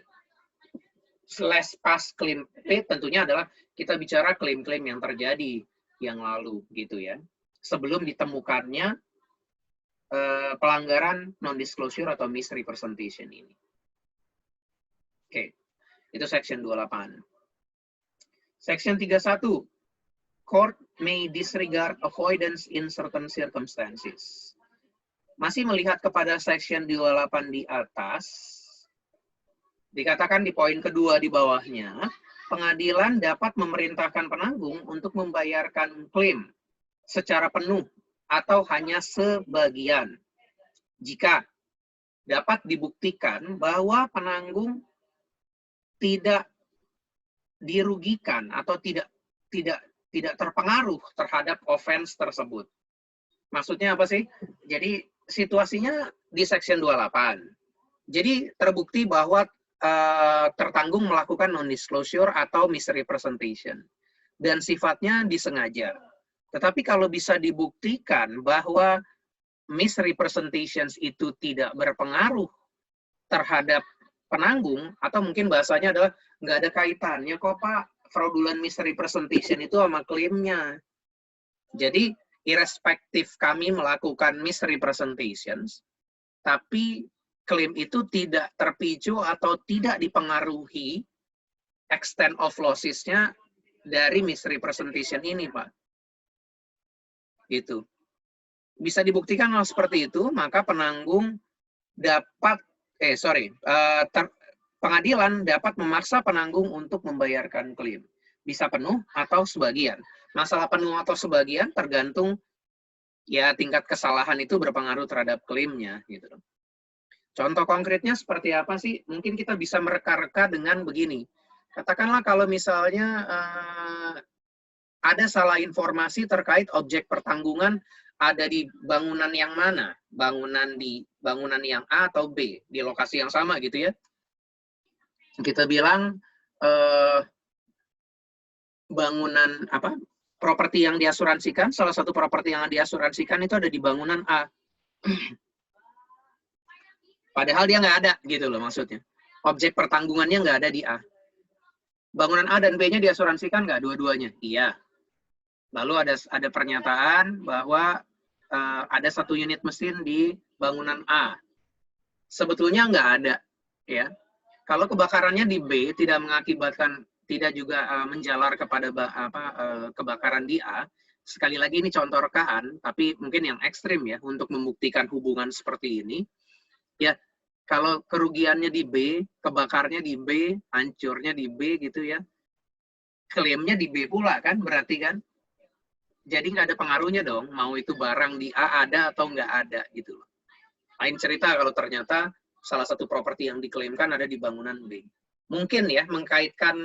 slash past claim paid tentunya adalah kita bicara klaim-klaim yang terjadi yang lalu gitu ya. Sebelum ditemukannya pelanggaran non-disclosure atau misrepresentation ini. Oke, itu section 28. Section 31. Court may disregard avoidance in certain circumstances. Masih melihat kepada section 28 di atas, dikatakan di poin kedua di bawahnya, pengadilan dapat memerintahkan penanggung untuk membayarkan klaim secara penuh atau hanya sebagian jika dapat dibuktikan bahwa penanggung tidak dirugikan atau tidak terpengaruh terhadap offense tersebut. Maksudnya apa sih? Jadi situasinya di Section 28. Jadi terbukti bahwa tertanggung melakukan non-disclosure atau misrepresentation. Dan sifatnya disengaja. Tetapi kalau bisa dibuktikan bahwa misrepresentations itu tidak berpengaruh terhadap penanggung, atau mungkin bahasanya adalah nggak ada kaitannya kok Pak, fraudulent misrepresentation itu sama klaimnya. Jadi, irrespective kami melakukan misrepresentations, tapi klaim itu tidak terpicu atau tidak dipengaruhi extent of losses-nya dari misrepresentation ini, Pak. Gitu. Bisa dibuktikan hal seperti itu, maka penanggung dapat pengadilan dapat memaksa penanggung untuk membayarkan klaim. Bisa penuh atau sebagian. Masalah penuh atau sebagian tergantung ya tingkat kesalahan itu berpengaruh terhadap klaimnya gitu. Contoh konkretnya seperti apa sih? Mungkin kita bisa mereka-reka dengan begini. Katakanlah kalau misalnya ada salah informasi terkait objek pertanggungan ada di bangunan yang mana? Bangunan yang A atau B, di lokasi yang sama gitu ya. Kita bilang bangunan apa? Properti yang diasuransikan, salah satu properti yang diasuransikan itu ada di bangunan A. Padahal dia nggak ada gitu loh maksudnya. Objek pertanggungannya nggak ada di A. Bangunan A dan B-nya diasuransikan nggak dua-duanya? Iya. Lalu ada pernyataan bahwa ada satu unit mesin di bangunan A. Sebetulnya nggak ada, ya. Kalau kebakarannya di B tidak mengakibatkan, tidak juga menjalar kepada kebakaran di A. Sekali lagi ini contoh rekaan, tapi mungkin yang ekstrim ya untuk membuktikan hubungan seperti ini. Ya, kalau kerugiannya di B, kebakarnya di B, hancurnya di B gitu ya. Klaimnya di B pula kan, berarti kan? Jadi nggak ada pengaruhnya dong, mau itu barang di A ada atau nggak ada gitu loh. Lain cerita kalau ternyata salah satu properti yang diklaimkan ada di bangunan B. Mungkin ya mengkaitkan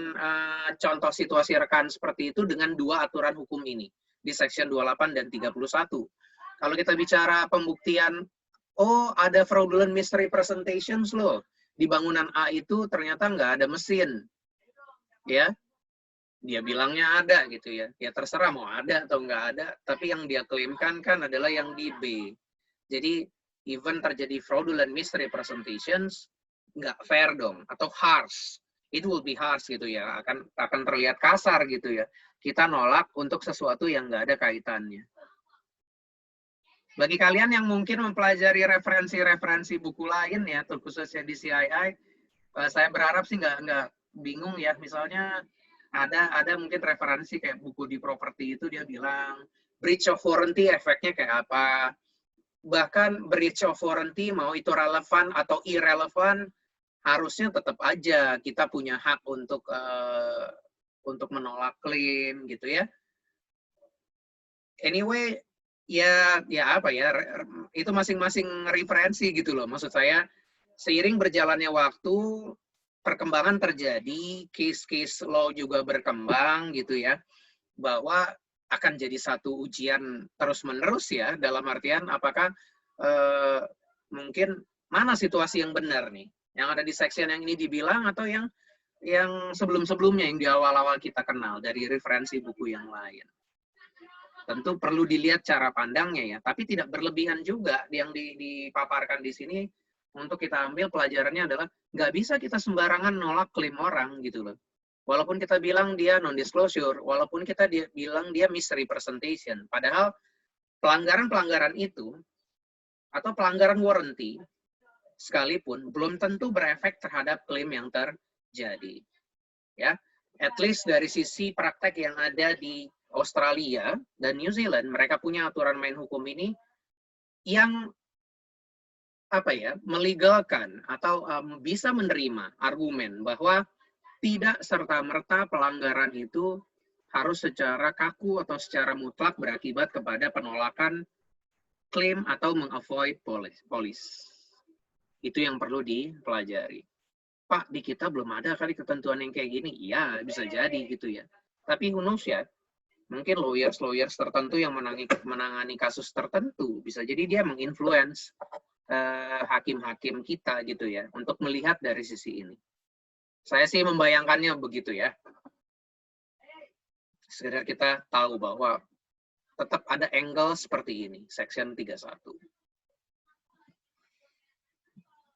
contoh situasi rekan seperti itu dengan dua aturan hukum ini di Section 28 dan 31. Kalau kita bicara pembuktian, oh ada fraudulent misrepresentations loh, di bangunan A itu ternyata nggak ada mesin, ya. Dia bilangnya ada gitu ya. Ya terserah mau ada atau nggak ada, tapi yang dia klaimkan kan adalah yang di B. Jadi even terjadi fraudulent misrepresentations, nggak fair dong, atau harsh. It will be harsh gitu ya, akan terlihat kasar gitu ya. Kita nolak untuk sesuatu yang nggak ada kaitannya. Bagi kalian yang mungkin mempelajari referensi-referensi buku lain ya, terkhususnya di CII, saya berharap sih nggak bingung ya. Misalnya ada mungkin referensi kayak buku di properti itu dia bilang breach of warranty efeknya kayak apa. Bahkan breach of warranty mau itu relevan atau irrelevant, harusnya tetap aja kita punya hak untuk menolak klaim gitu ya. Anyway, ya apa ya, itu masing-masing referensi gitu loh. Maksud saya seiring berjalannya waktu, perkembangan terjadi, case-case law juga berkembang gitu ya, bahwa akan jadi satu ujian terus-menerus ya, dalam artian apakah mungkin mana situasi yang benar nih, yang ada di section yang ini dibilang atau yang sebelum-sebelumnya yang di awal-awal kita kenal dari referensi buku yang lain. Tentu perlu dilihat cara pandangnya ya, tapi tidak berlebihan juga yang dipaparkan di sini. Untuk kita ambil pelajarannya adalah nggak bisa kita sembarangan nolak klaim orang gitu loh. Walaupun kita bilang dia non-disclosure, walaupun kita bilang dia misrepresentation, padahal pelanggaran-pelanggaran itu atau pelanggaran warranty sekalipun belum tentu berefek terhadap klaim yang terjadi. Ya, at least dari sisi praktek yang ada di Australia dan New Zealand, mereka punya aturan main hukum ini yang melegalkan atau bisa menerima argumen bahwa tidak serta-merta pelanggaran itu harus secara kaku atau secara mutlak berakibat kepada penolakan klaim atau mengavoid polis. Itu yang perlu dipelajari. Pak, di kita belum ada kali ketentuan yang kayak gini. Iya, bisa jadi gitu ya. Tapi who knows ya, mungkin lawyers tertentu yang menangani kasus tertentu, bisa jadi dia menginfluence hakim-hakim kita gitu ya, untuk melihat dari sisi ini. Saya sih membayangkannya begitu ya. Sekedar kita tahu bahwa tetap ada angle seperti ini, Section 31.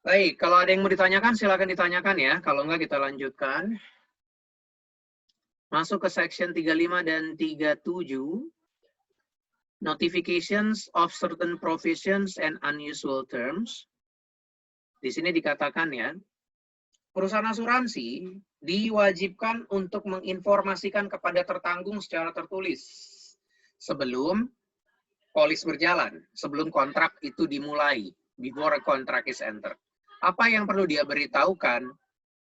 Baik, kalau ada yang mau ditanyakan, silakan ditanyakan ya. Kalau enggak, kita lanjutkan. Masuk ke Section 35 dan 37. Notifications of certain provisions and unusual terms. Di sini dikatakan ya, perusahaan asuransi diwajibkan untuk menginformasikan kepada tertanggung secara tertulis sebelum polis berjalan, sebelum kontrak itu dimulai, before a contract is entered. Apa yang perlu dia beritahukan?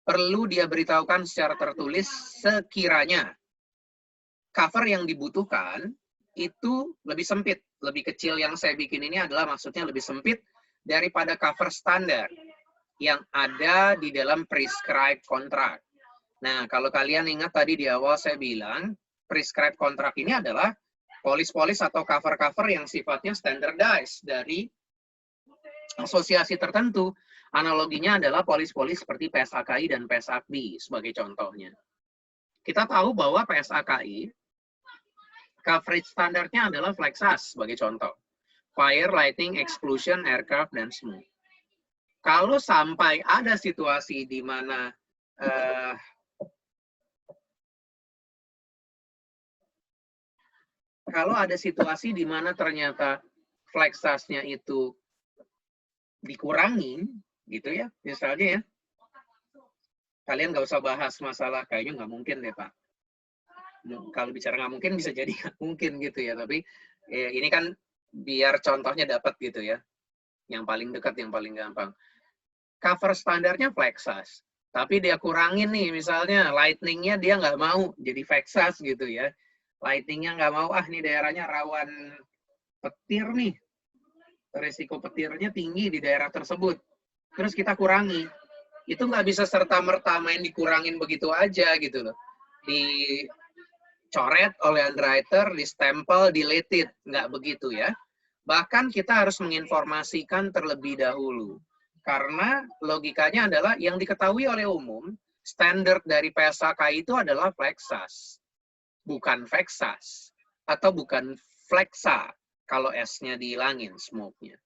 Perlu dia beritahukan secara tertulis sekiranya cover yang dibutuhkan itu lebih sempit, lebih kecil. Yang saya bikin ini adalah maksudnya lebih sempit daripada cover standar yang ada di dalam prescribed contract. Nah, kalau kalian ingat tadi di awal saya bilang, prescribed contract ini adalah polis-polis atau cover-cover yang sifatnya standardized dari asosiasi tertentu. Analoginya adalah polis-polis seperti PSAKI dan PSAKBI sebagai contohnya. Kita tahu bahwa PSAKI, coverage standarnya adalah Flexas sebagai contoh. Fire, lighting, exclusion, aircraft, dan smoke. Kalau sampai ada situasi di mana ternyata Flexasnya itu dikurangi, gitu ya, misalnya ya, kalian nggak usah bahas masalah kayaknya nggak mungkin deh Pak. Kalau bicara nggak mungkin bisa jadi nggak mungkin gitu ya, tapi ini kan biar contohnya dapat gitu ya, yang paling dekat, yang paling gampang. Cover standarnya Flexas, tapi dia kurangin nih, misalnya lightning-nya dia nggak mau jadi Flexas gitu ya, lighting-nya nggak mau, nih daerahnya rawan petir nih, risiko petirnya tinggi di daerah tersebut, terus kita kurangi, itu nggak bisa serta-merta main dikurangin begitu aja gitu loh. Dicoret oleh underwriter, di-stempel, deleted. Nggak begitu ya. Bahkan kita harus menginformasikan terlebih dahulu. Karena logikanya adalah yang diketahui oleh umum, standar dari PSAK itu adalah Flexas. Bukan Flexas. Atau bukan Flexa. Kalau S-nya dihilangin, smoke-nya.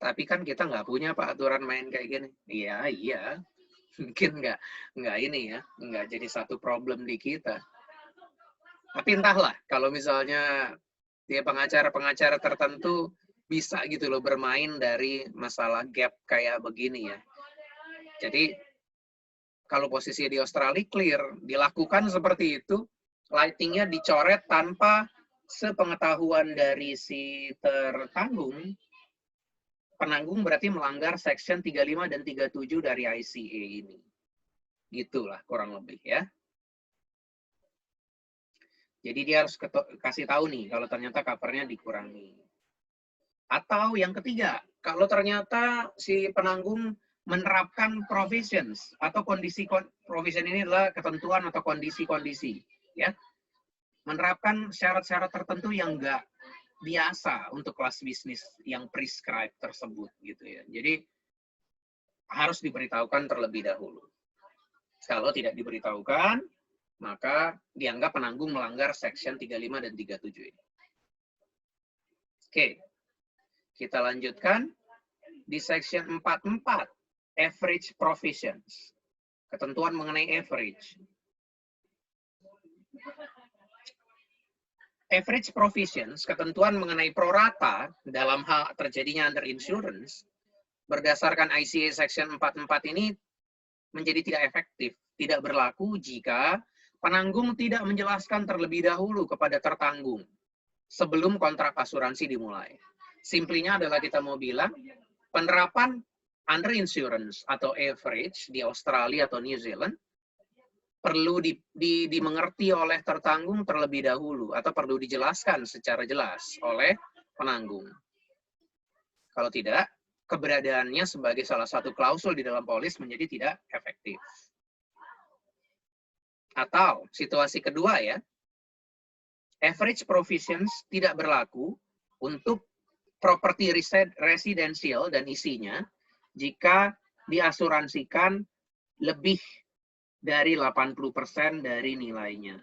Tapi kan kita nggak punya Pak aturan main kayak gini. Iya. Mungkin nggak ini ya, nggak jadi satu problem di kita. Tapi entahlah, kalau misalnya dia pengacara-pengacara tertentu bisa gitu loh bermain dari masalah gap kayak begini ya. Jadi kalau posisi di Australia clear, dilakukan seperti itu, lighting-nya dicoret tanpa sepengetahuan dari si tertanggung, penanggung berarti melanggar Section 35 dan 37 dari ICA ini. Gitulah kurang lebih ya. Jadi dia harus kasih tahu nih kalau ternyata covernya dikurangi. Atau yang ketiga, kalau ternyata si penanggung menerapkan provisions atau kondisi, provision ini adalah ketentuan atau kondisi-kondisi ya. Menerapkan syarat-syarat tertentu yang enggak biasa untuk kelas bisnis yang prescribed tersebut gitu ya. Jadi harus diberitahukan terlebih dahulu. Kalau tidak diberitahukan, maka dianggap penanggung melanggar Section 35 dan 37 ini. Oke, kita lanjutkan di Section 44, average provisions. Ketentuan mengenai average. Average provisions, ketentuan mengenai prorata dalam hal terjadinya under insurance, berdasarkan ICA Section 44 ini menjadi tidak efektif, tidak berlaku jika penanggung tidak menjelaskan terlebih dahulu kepada tertanggung sebelum kontrak asuransi dimulai. Simplinya adalah kita mau bilang, penerapan under insurance atau average di Australia atau New Zealand perlu dimengerti oleh tertanggung terlebih dahulu atau perlu dijelaskan secara jelas oleh penanggung. Kalau tidak, keberadaannya sebagai salah satu klausul di dalam polis menjadi tidak efektif. Atau situasi kedua ya, average provisions tidak berlaku untuk properti residensial dan isinya jika diasuransikan lebih dari 80% dari nilainya.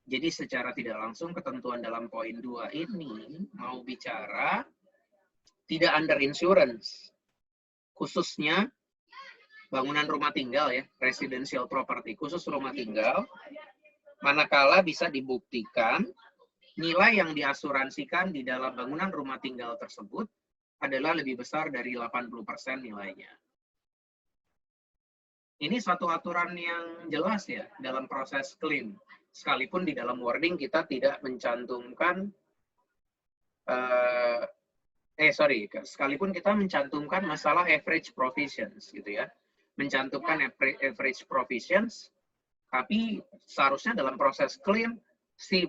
Jadi secara tidak langsung ketentuan dalam poin 2 ini mau bicara tidak under insurance. Khususnya bangunan rumah tinggal ya, residential property, khusus rumah tinggal, manakala bisa dibuktikan nilai yang diasuransikan di dalam bangunan rumah tinggal tersebut adalah lebih besar dari 80% nilainya. Ini suatu aturan yang jelas ya dalam proses klaim. Sekalipun di dalam wording kita tidak mencantumkan, sekalipun kita mencantumkan masalah average provisions gitu ya. Mencantumkan average provisions, tapi seharusnya dalam proses klaim, si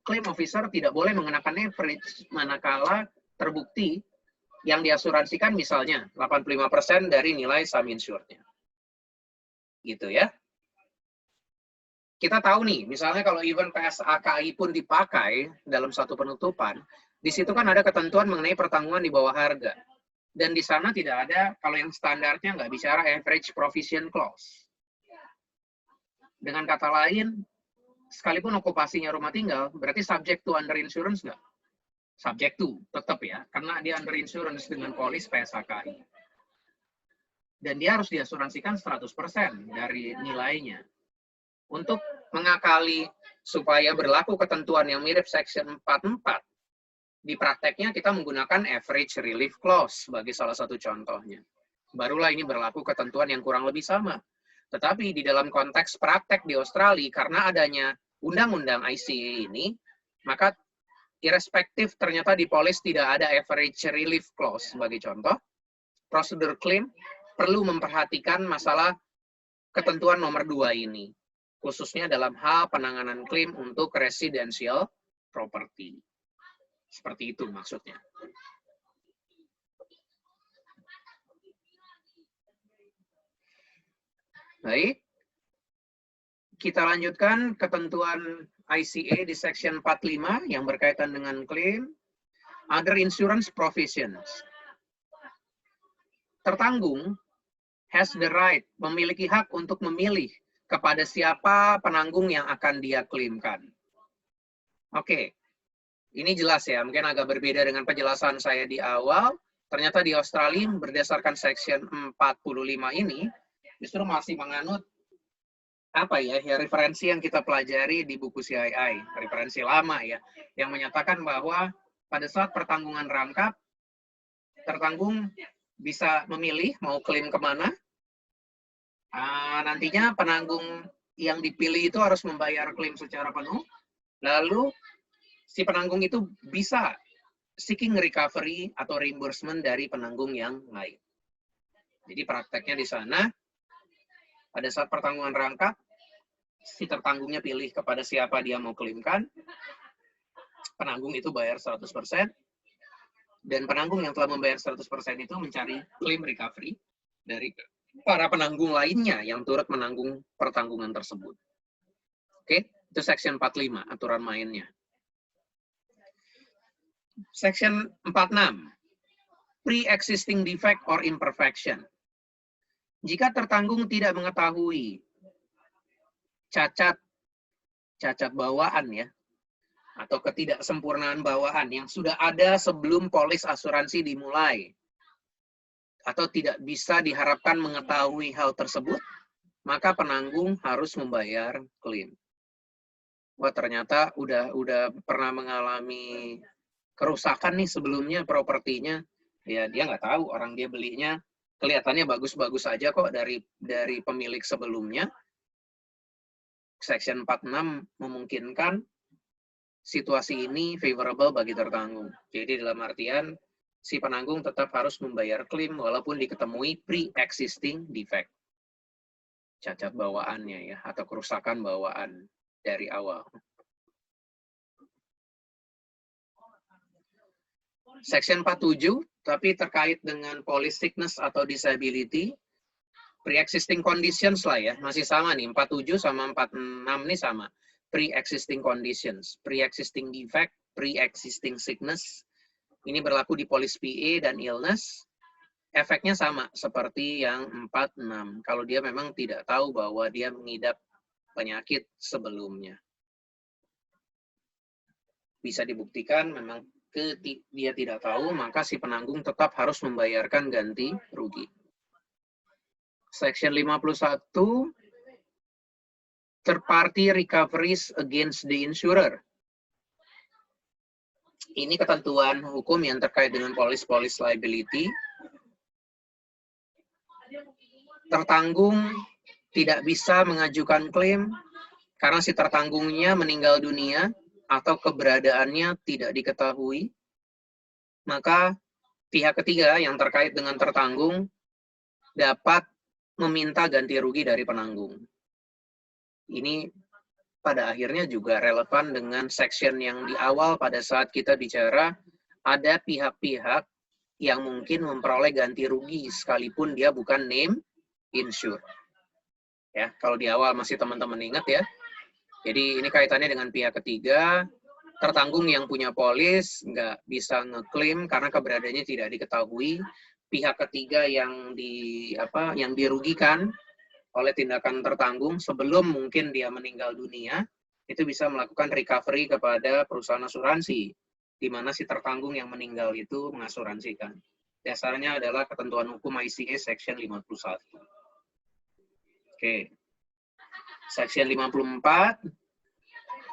claim officer tidak boleh mengenakan average manakala terbukti yang diasuransikan misalnya 85% dari nilai sum insured-nya. Gitu ya. Kita tahu nih, misalnya kalau even PSAKI pun dipakai dalam satu penutupan, di situ kan ada ketentuan mengenai pertanggungan di bawah harga. Dan di sana tidak ada, kalau yang standarnya nggak bicara average provision clause. Dengan kata lain, sekalipun okupasinya rumah tinggal, berarti subject to under insurance nggak? Subject to, tetap ya, karena dia under insurance dengan polis PSAKI. Dan dia harus diasuransikan 100% dari nilainya. Untuk mengakali supaya berlaku ketentuan yang mirip Section 44, di prakteknya kita menggunakan average relief clause sebagai salah satu contohnya. Barulah ini berlaku ketentuan yang kurang lebih sama. Tetapi di dalam konteks praktek di Australia, karena adanya undang-undang ICA ini, maka irrespective ternyata di polis tidak ada average relief clause sebagai contoh, prosedur claim perlu memperhatikan masalah ketentuan nomor 2 ini, khususnya dalam hal penanganan klaim untuk residential property. Seperti itu maksudnya. Baik, kita lanjutkan ketentuan ICA di Section 45 yang berkaitan dengan klaim. Other insurance provisions. Tertanggung has the right, memiliki hak untuk memilih kepada siapa penanggung yang akan dia klaimkan. Oke, ini jelas ya, mungkin agak berbeda dengan penjelasan saya di awal. Ternyata di Australia berdasarkan Section 45 ini, justru masih menganut apa ya, referensi yang kita pelajari di buku CII, referensi lama ya, yang menyatakan bahwa pada saat pertanggungan rangkap, tertanggung bisa memilih mau klaim kemana. Nantinya penanggung yang dipilih itu harus membayar klaim secara penuh. Lalu si penanggung itu bisa seeking recovery atau reimbursement dari penanggung yang lain. Jadi prakteknya di sana, pada saat pertanggungan rangkap, si tertanggungnya pilih kepada siapa dia mau klaimkan, penanggung itu bayar 100%, dan penanggung yang telah membayar 100% itu mencari claim recovery dari para penanggung lainnya yang turut menanggung pertanggungan tersebut. Oke, itu Section 45, aturan mainnya. Section 46, pre-existing defect or imperfection. Jika tertanggung tidak mengetahui cacat bawaan ya, atau ketidaksempurnaan bawaan yang sudah ada sebelum polis asuransi dimulai, atau tidak bisa diharapkan mengetahui hal tersebut, maka penanggung harus membayar klaim. Wah, ternyata udah pernah mengalami kerusakan nih sebelumnya propertinya, ya dia nggak tahu, orang dia belinya kelihatannya bagus-bagus aja kok dari pemilik sebelumnya. Section 46 memungkinkan situasi ini favorable bagi tertanggung. Jadi dalam artian si penanggung tetap harus membayar klaim walaupun diketemui pre-existing defect. Cacat bawaannya ya, atau kerusakan bawaan dari awal. Section 47, Tapi terkait dengan police sickness atau disability, pre-existing conditions lah ya, masih sama nih, 47 sama 46 nih sama. Pre-existing conditions, pre-existing defect, pre-existing sickness. Ini berlaku di police PA dan illness. Efeknya sama seperti yang 46. Kalau dia memang tidak tahu bahwa dia mengidap penyakit sebelumnya. Bisa dibuktikan memang dia tidak tahu, maka si penanggung tetap harus membayarkan ganti rugi. Section 51, third party recoveries against the insurer. Ini ketentuan hukum yang terkait dengan police liability. Tertanggung tidak bisa mengajukan klaim karena si tertanggungnya meninggal dunia atau keberadaannya tidak diketahui, maka pihak ketiga yang terkait dengan tertanggung dapat meminta ganti rugi dari penanggung. Ini pada akhirnya juga relevan dengan section yang di awal pada saat kita bicara ada pihak-pihak yang mungkin memperoleh ganti rugi sekalipun dia bukan name insure. Ya, kalau di awal masih teman-teman ingat ya. Jadi ini kaitannya dengan pihak ketiga, tertanggung yang punya polis nggak bisa ngeklaim karena keberadaannya tidak diketahui. Pihak ketiga yang dirugikan oleh tindakan tertanggung sebelum mungkin dia meninggal dunia, itu bisa melakukan recovery kepada perusahaan asuransi, di mana si tertanggung yang meninggal itu mengasuransikan. Dasarnya adalah ketentuan hukum ICA Section 51. Oke. Section 54,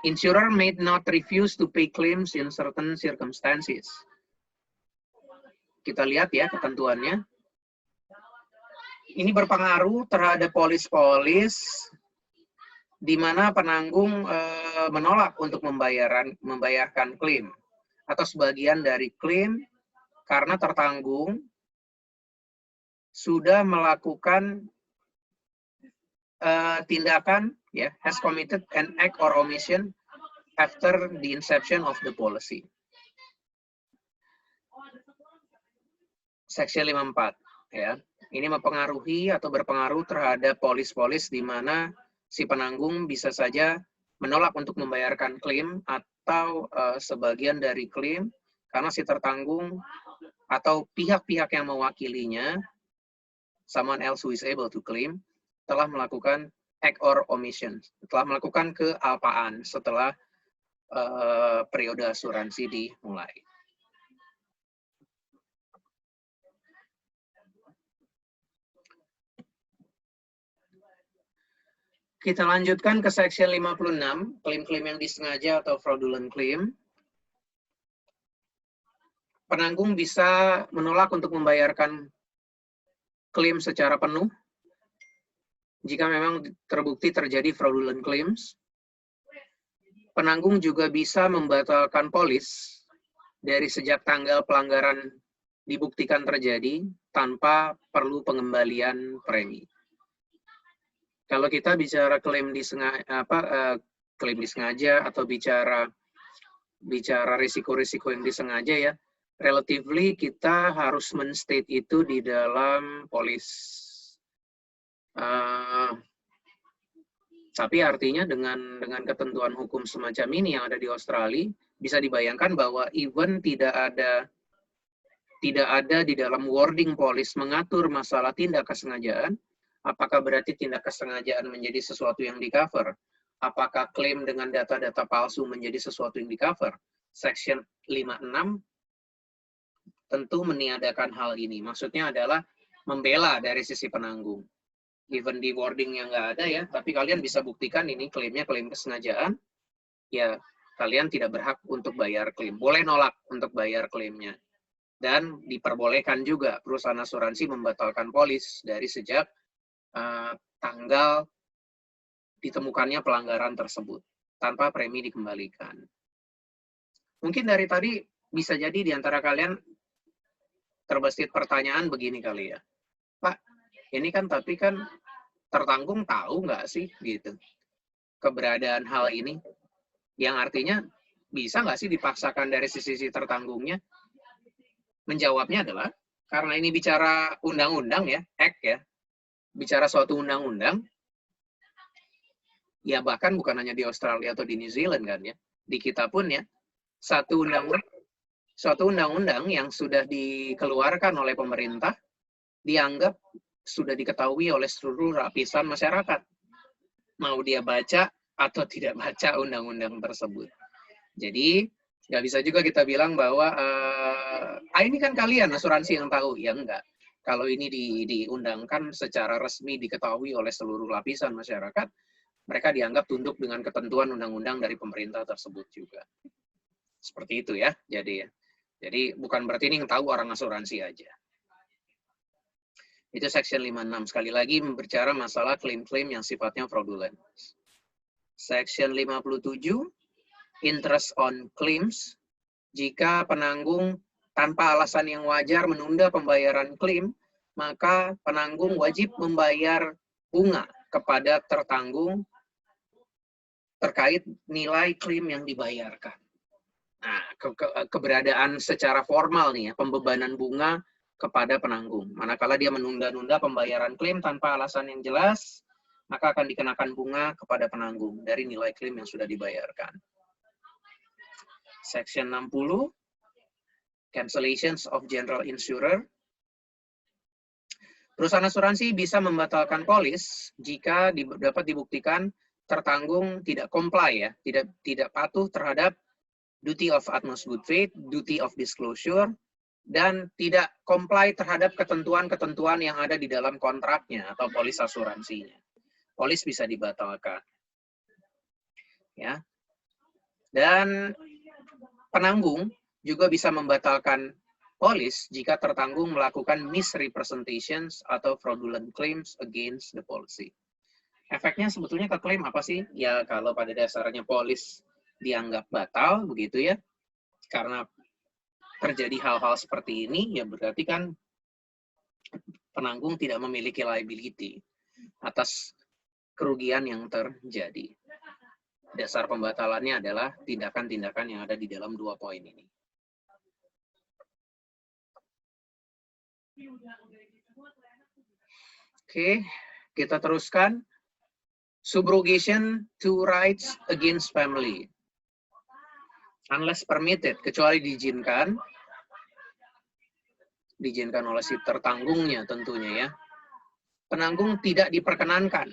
insurer may not refuse to pay claims in certain circumstances. Kita lihat ya ketentuannya. Ini berpengaruh terhadap polis-polis di mana penanggung menolak untuk membayarkan klaim atau sebagian dari klaim karena tertanggung sudah melakukan tindakan has committed an act or omission after the inception of the policy. Section 54 ya. Ini mempengaruhi atau berpengaruh terhadap polis-polis di mana si penanggung bisa saja menolak untuk membayarkan klaim atau sebagian dari klaim karena si tertanggung atau pihak-pihak yang mewakilinya, someone else who is able to claim, telah melakukan act or omission, telah melakukan kealpaan setelah periode asuransi dimulai. Kita lanjutkan ke section 56, klaim-klaim yang disengaja atau fraudulent claim. Penanggung bisa menolak untuk membayarkan klaim secara penuh jika memang terbukti terjadi fraudulent claims. Penanggung juga bisa membatalkan polis dari sejak tanggal pelanggaran dibuktikan terjadi tanpa perlu pengembalian premi. Kalau kita bicara klaim disengaja atau bicara risiko-risiko yang disengaja ya, relatively kita harus menstate itu di dalam polis. Tapi artinya dengan ketentuan hukum semacam ini yang ada di Australia, bisa dibayangkan bahwa even tidak ada di dalam wording polis mengatur masalah tindak kesengajaan, apakah berarti tindak kesengajaan menjadi sesuatu yang di-cover? Apakah klaim dengan data-data palsu menjadi sesuatu yang di-cover? Section 56 tentu meniadakan hal ini. Maksudnya adalah membela dari sisi penanggung. Even di wording yang nggak ada ya, tapi kalian bisa buktikan ini klaimnya klaim kesengajaan, ya kalian tidak berhak untuk bayar klaim. Boleh nolak untuk bayar klaimnya. Dan diperbolehkan juga perusahaan asuransi membatalkan polis dari sejak tanggal ditemukannya pelanggaran tersebut, tanpa premi dikembalikan. Mungkin dari tadi bisa jadi di antara kalian terbesit pertanyaan begini kali ya. Pak, ini kan tapi kan tertanggung tahu nggak sih gitu keberadaan hal ini, yang artinya bisa nggak sih dipaksakan dari sisi tertanggungnya? menjawabnya adalah, karena ini bicara undang-undang ya, act ya, bicara suatu undang-undang, ya bahkan bukan hanya di Australia atau di New Zealand kan ya, di kita pun ya, suatu undang-undang yang sudah dikeluarkan oleh pemerintah dianggap sudah diketahui oleh seluruh lapisan masyarakat. Mau dia baca atau tidak baca undang-undang tersebut. Jadi, nggak bisa juga kita bilang bahwa, ini kan kalian asuransi yang tahu. Ya enggak. Kalau ini diundangkan secara resmi diketahui oleh seluruh lapisan masyarakat, mereka dianggap tunduk dengan ketentuan undang-undang dari pemerintah tersebut juga. Seperti itu ya. Jadi bukan berarti ini yang tahu orang asuransi aja. Itu section 56. Sekali lagi berbicara masalah klaim-klaim yang sifatnya fraudulent. Section 57, interest on claims. Jika penanggung tanpa alasan yang wajar menunda pembayaran klaim, maka penanggung wajib membayar bunga kepada tertanggung terkait nilai klaim yang dibayarkan. Nah, keberadaan secara formal nih ya, pembebanan bunga kepada penanggung. Manakala dia menunda-nunda pembayaran klaim tanpa alasan yang jelas, maka akan dikenakan bunga kepada penanggung dari nilai klaim yang sudah dibayarkan. Section 60, cancellations of general insurer. Perusahaan asuransi bisa membatalkan polis jika dapat dibuktikan tertanggung tidak comply ya, tidak patuh terhadap duty of utmost good faith, duty of disclosure, dan tidak comply terhadap ketentuan-ketentuan yang ada di dalam kontraknya atau polis asuransinya. Polis bisa dibatalkan. Ya. Dan penanggung juga bisa membatalkan polis jika tertanggung melakukan misrepresentations atau fraudulent claims against the policy. Efeknya sebetulnya ke klaim apa sih? Ya kalau pada dasarnya polis dianggap batal, begitu ya, karena terjadi hal-hal seperti ini, ya berarti kan penanggung tidak memiliki liability atas kerugian yang terjadi. Dasar pembatalannya adalah tindakan-tindakan yang ada di dalam 2 poin ini. Oke, kita teruskan. Subrogation to rights against family. Unless permitted, kecuali diizinkan oleh si tertanggungnya tentunya ya. Penanggung tidak diperkenankan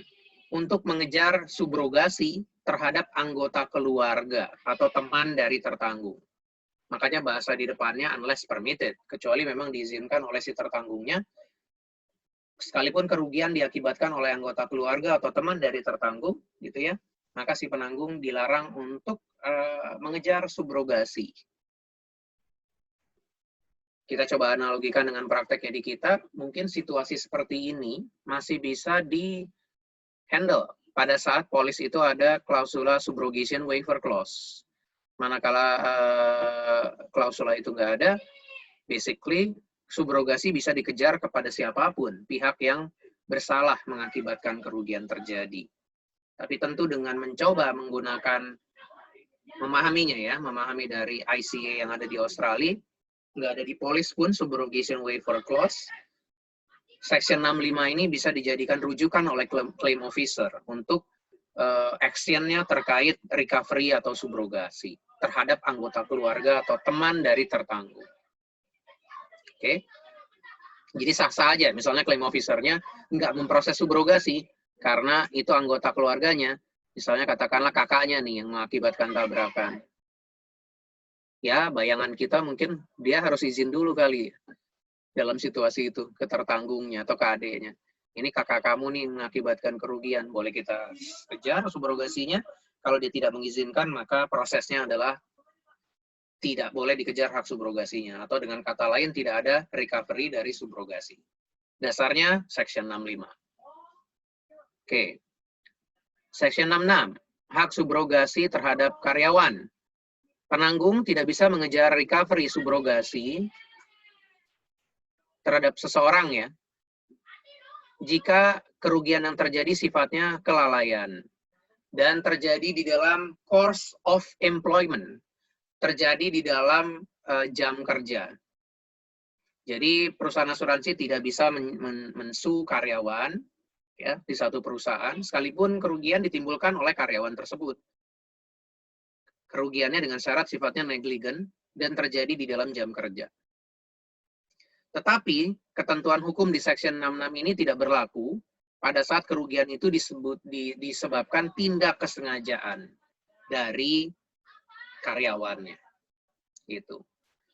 untuk mengejar subrogasi terhadap anggota keluarga atau teman dari tertanggung. Makanya bahasa di depannya unless permitted, kecuali memang diizinkan oleh si tertanggungnya, sekalipun kerugian diakibatkan oleh anggota keluarga atau teman dari tertanggung, gitu ya, maka si penanggung dilarang untuk mengejar subrogasi. Kita coba analogikan dengan prakteknya di kita, mungkin situasi seperti ini masih bisa di-handle pada saat polis itu ada klausula subrogation waiver clause. Manakala klausula itu nggak ada, basically subrogasi bisa dikejar kepada siapapun, pihak yang bersalah mengakibatkan kerugian terjadi. Tapi tentu dengan mencoba menggunakan, memahami dari ICA yang ada di Australia, nggak ada di polis pun subrogation waiver clause, Section 65 ini bisa dijadikan rujukan oleh claim officer untuk action-nya terkait recovery atau subrogasi terhadap anggota keluarga atau teman dari tertanggung. Oke, jadi sah-sah aja, misalnya claim officer-nya nggak memproses subrogasi karena itu anggota keluarganya, misalnya katakanlah kakaknya nih yang mengakibatkan tabrakan. Ya, bayangan kita mungkin dia harus izin dulu kali dalam situasi itu ke tertanggungnya atau ke adiknya. Ini kakak kamu nih mengakibatkan kerugian, boleh kita kejar subrogasinya. Kalau dia tidak mengizinkan, maka prosesnya adalah tidak boleh dikejar hak subrogasinya, atau dengan kata lain tidak ada recovery dari subrogasi. Dasarnya Section 65. Oke. Section 66, hak subrogasi terhadap karyawan. Penanggung tidak bisa mengejar recovery subrogasi terhadap seseorang ya, jika kerugian yang terjadi sifatnya kelalaian dan terjadi di dalam course of employment, terjadi di dalam jam kerja. Jadi perusahaan asuransi tidak bisa mensu karyawan ya di satu perusahaan, sekalipun kerugian ditimbulkan oleh karyawan tersebut. Kerugiannya dengan syarat sifatnya negligen dan terjadi di dalam jam kerja. Tetapi ketentuan hukum di Section 66 ini tidak berlaku pada saat kerugian itu disebabkan tindak kesengajaan dari karyawannya. Gitu.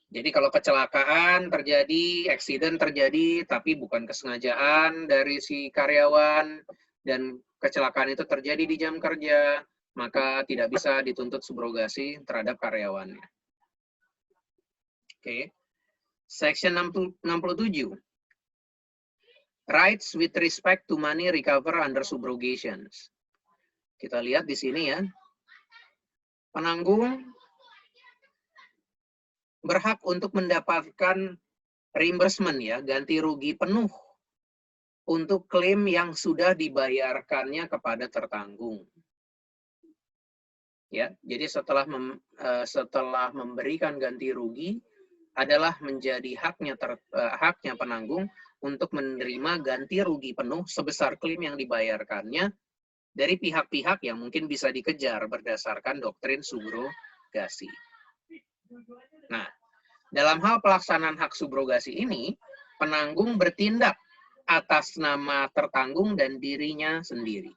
Jadi kalau kecelakaan terjadi, accident terjadi, tapi bukan kesengajaan dari si karyawan, dan kecelakaan itu terjadi di jam kerja, maka tidak bisa dituntut subrogasi terhadap karyawannya. Oke. Section 67. Rights with respect to money recover under subrogations. Kita lihat di sini ya. Penanggung berhak untuk mendapatkan reimbursement ya, ganti rugi penuh untuk klaim yang sudah dibayarkannya kepada tertanggung. Ya, jadi setelah memberikan ganti rugi adalah menjadi haknya penanggung untuk menerima ganti rugi penuh sebesar klaim yang dibayarkannya dari pihak-pihak yang mungkin bisa dikejar berdasarkan doktrin subrogasi. Nah, dalam hal pelaksanaan hak subrogasi ini, penanggung bertindak atas nama tertanggung dan dirinya sendiri.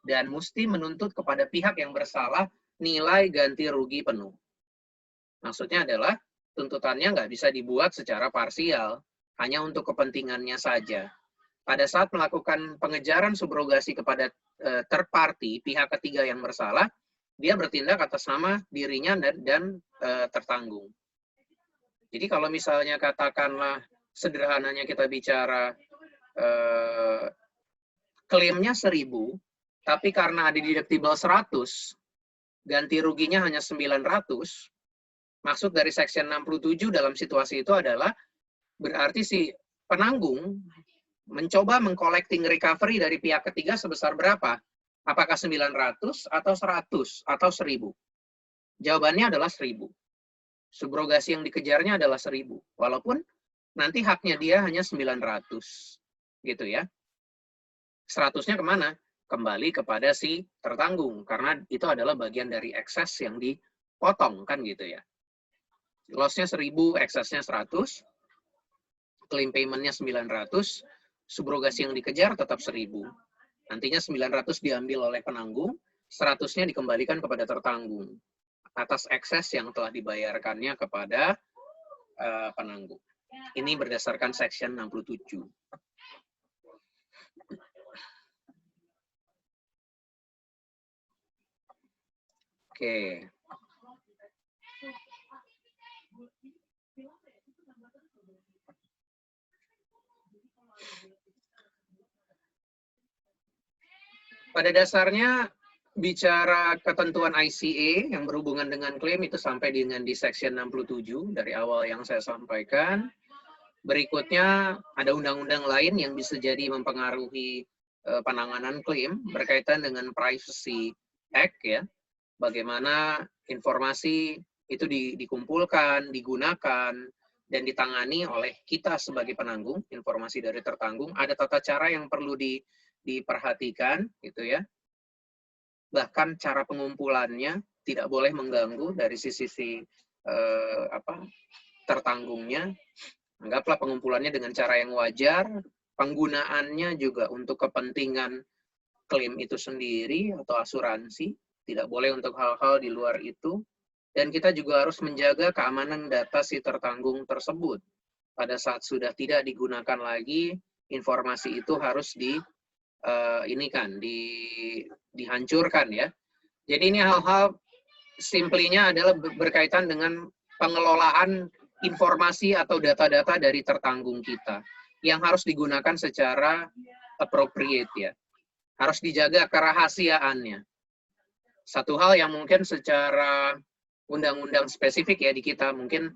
Dan mesti menuntut kepada pihak yang bersalah nilai ganti rugi penuh. Maksudnya adalah, tuntutannya nggak bisa dibuat secara parsial, hanya untuk kepentingannya saja. Pada saat melakukan pengejaran subrogasi kepada third party, pihak ketiga yang bersalah, dia bertindak atas nama dirinya dan tertanggung. Jadi kalau misalnya katakanlah sederhananya kita bicara klaimnya 1.000, tapi karena ada deductible 100, ganti ruginya hanya 900, maksud dari Section 67 dalam situasi itu adalah berarti si penanggung mencoba mengcollecting recovery dari pihak ketiga sebesar berapa? Apakah 900 atau 100 atau 1.000? Jawabannya adalah 1.000. Subrogasi yang dikejarnya adalah 1.000. Walaupun nanti haknya dia hanya 900. Gitu ya. 100-nya kemana? Kembali kepada si tertanggung. Karena itu adalah bagian dari ekses yang dipotong. Kan gitu ya. Loss-nya 1.000, eksesnya 100. Claim payment-nya 900. Subrogasi yang dikejar tetap 1.000. Nantinya 900 diambil oleh penanggung, 100-nya dikembalikan kepada tertanggung atas ekses yang telah dibayarkannya kepada penanggung. Ini berdasarkan Section 67. Oke. Pada dasarnya, bicara ketentuan ICA yang berhubungan dengan klaim itu sampai dengan di Section 67 dari awal yang saya sampaikan. Berikutnya ada undang-undang lain yang bisa jadi mempengaruhi penanganan klaim berkaitan dengan Privacy Act ya. Bagaimana informasi itu dikumpulkan, digunakan, dan ditangani oleh kita sebagai penanggung, informasi dari tertanggung. Ada tata cara yang perlu diperhatikan gitu ya. Bahkan cara pengumpulannya tidak boleh mengganggu dari sisi tertanggungnya. Anggaplah pengumpulannya dengan cara yang wajar, penggunaannya juga untuk kepentingan klaim itu sendiri atau asuransi, tidak boleh untuk hal-hal di luar itu. Dan kita juga harus menjaga keamanan data si tertanggung tersebut. Pada saat sudah tidak digunakan lagi, informasi itu harus dihancurkan ya. Jadi ini hal-hal simplinya adalah berkaitan dengan pengelolaan informasi atau data-data dari tertanggung kita yang harus digunakan secara appropriate ya. Harus dijaga kerahasiaannya. Satu hal yang mungkin secara undang-undang spesifik ya di kita mungkin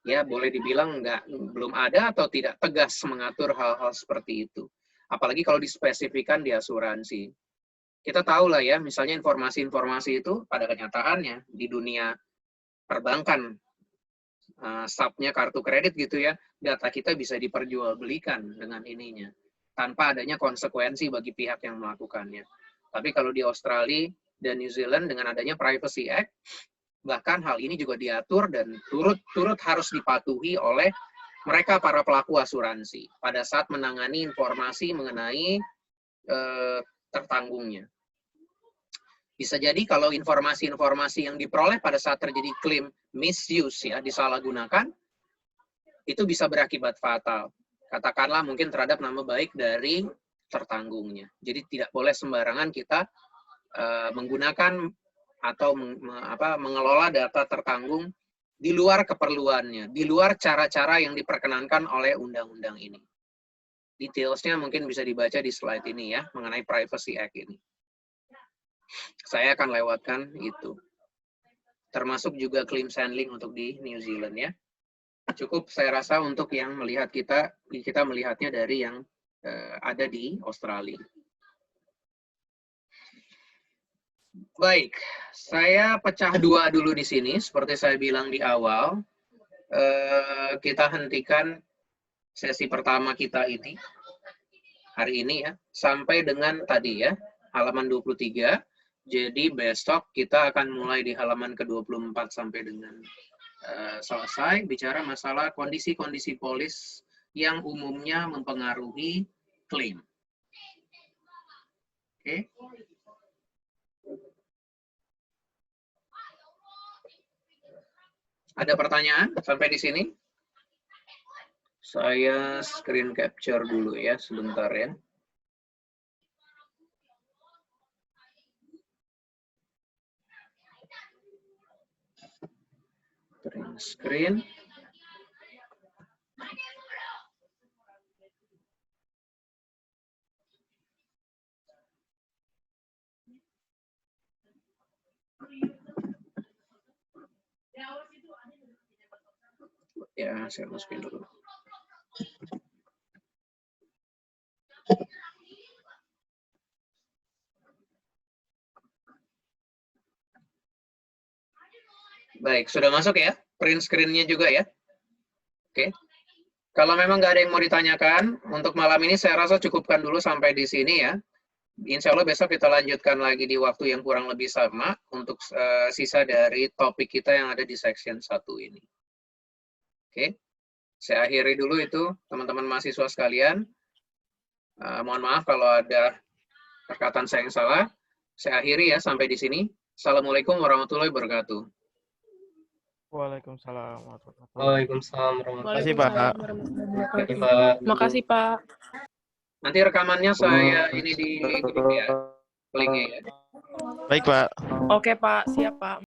ya boleh dibilang belum ada atau tidak tegas mengatur hal-hal seperti itu. Apalagi kalau dispesifikan di asuransi. Kita tahu lah ya, misalnya informasi-informasi itu pada kenyataannya di dunia perbankan subnya kartu kredit gitu ya, data kita bisa diperjualbelikan dengan ininya, tanpa adanya konsekuensi bagi pihak yang melakukannya. Tapi kalau di Australia dan New Zealand dengan adanya Privacy Act, bahkan hal ini juga diatur dan turut harus dipatuhi oleh mereka para pelaku asuransi pada saat menangani informasi mengenai tertanggungnya. Bisa jadi kalau informasi-informasi yang diperoleh pada saat terjadi klaim misuse ya, disalahgunakan, itu bisa berakibat fatal. Katakanlah mungkin terhadap nama baik dari tertanggungnya. Jadi tidak boleh sembarangan kita menggunakan atau mengelola data tertanggung di luar keperluannya, di luar cara-cara yang diperkenankan oleh undang-undang ini. Detailsnya mungkin bisa dibaca di slide ini ya, mengenai Privacy Act ini. Saya akan lewatkan itu. Termasuk juga claims handling untuk di New Zealand ya. Cukup saya rasa untuk yang melihat kita melihatnya dari yang ada di Australia. Baik, saya pecah dua dulu di sini. Seperti saya bilang di awal, kita hentikan sesi pertama kita ini hari ini ya, sampai dengan tadi ya, halaman 23. Jadi besok kita akan mulai di halaman ke-24 sampai dengan selesai bicara masalah kondisi-kondisi polis yang umumnya mempengaruhi klaim. Oke. Ada pertanyaan sampai di sini? Saya screen capture dulu ya, sebentar ya. Screen. Ya, saya masukin dulu. Baik, sudah masuk ya? Print screen-nya juga ya? Oke. Kalau memang nggak ada yang mau ditanyakan, untuk malam ini saya rasa cukupkan dulu sampai di sini ya. Insya Allah besok kita lanjutkan lagi di waktu yang kurang lebih sama untuk sisa dari topik kita yang ada di section 1 ini. Oke. Saya akhiri dulu itu, teman-teman mahasiswa sekalian. Mohon maaf kalau ada perkataan saya yang salah. Saya akhiri ya sampai di sini. Assalamualaikum warahmatullahi wabarakatuh. Waalaikumsalam warahmatullahi wabarakatuh. Waalaikumsalam warahmatullahi Makasih, Pak. wabarakatuh. Makasih, Pak. Nanti rekamannya saya ini di grup ya. Link ya. Baik, Pak. Oke, Pak. Siap, Pak.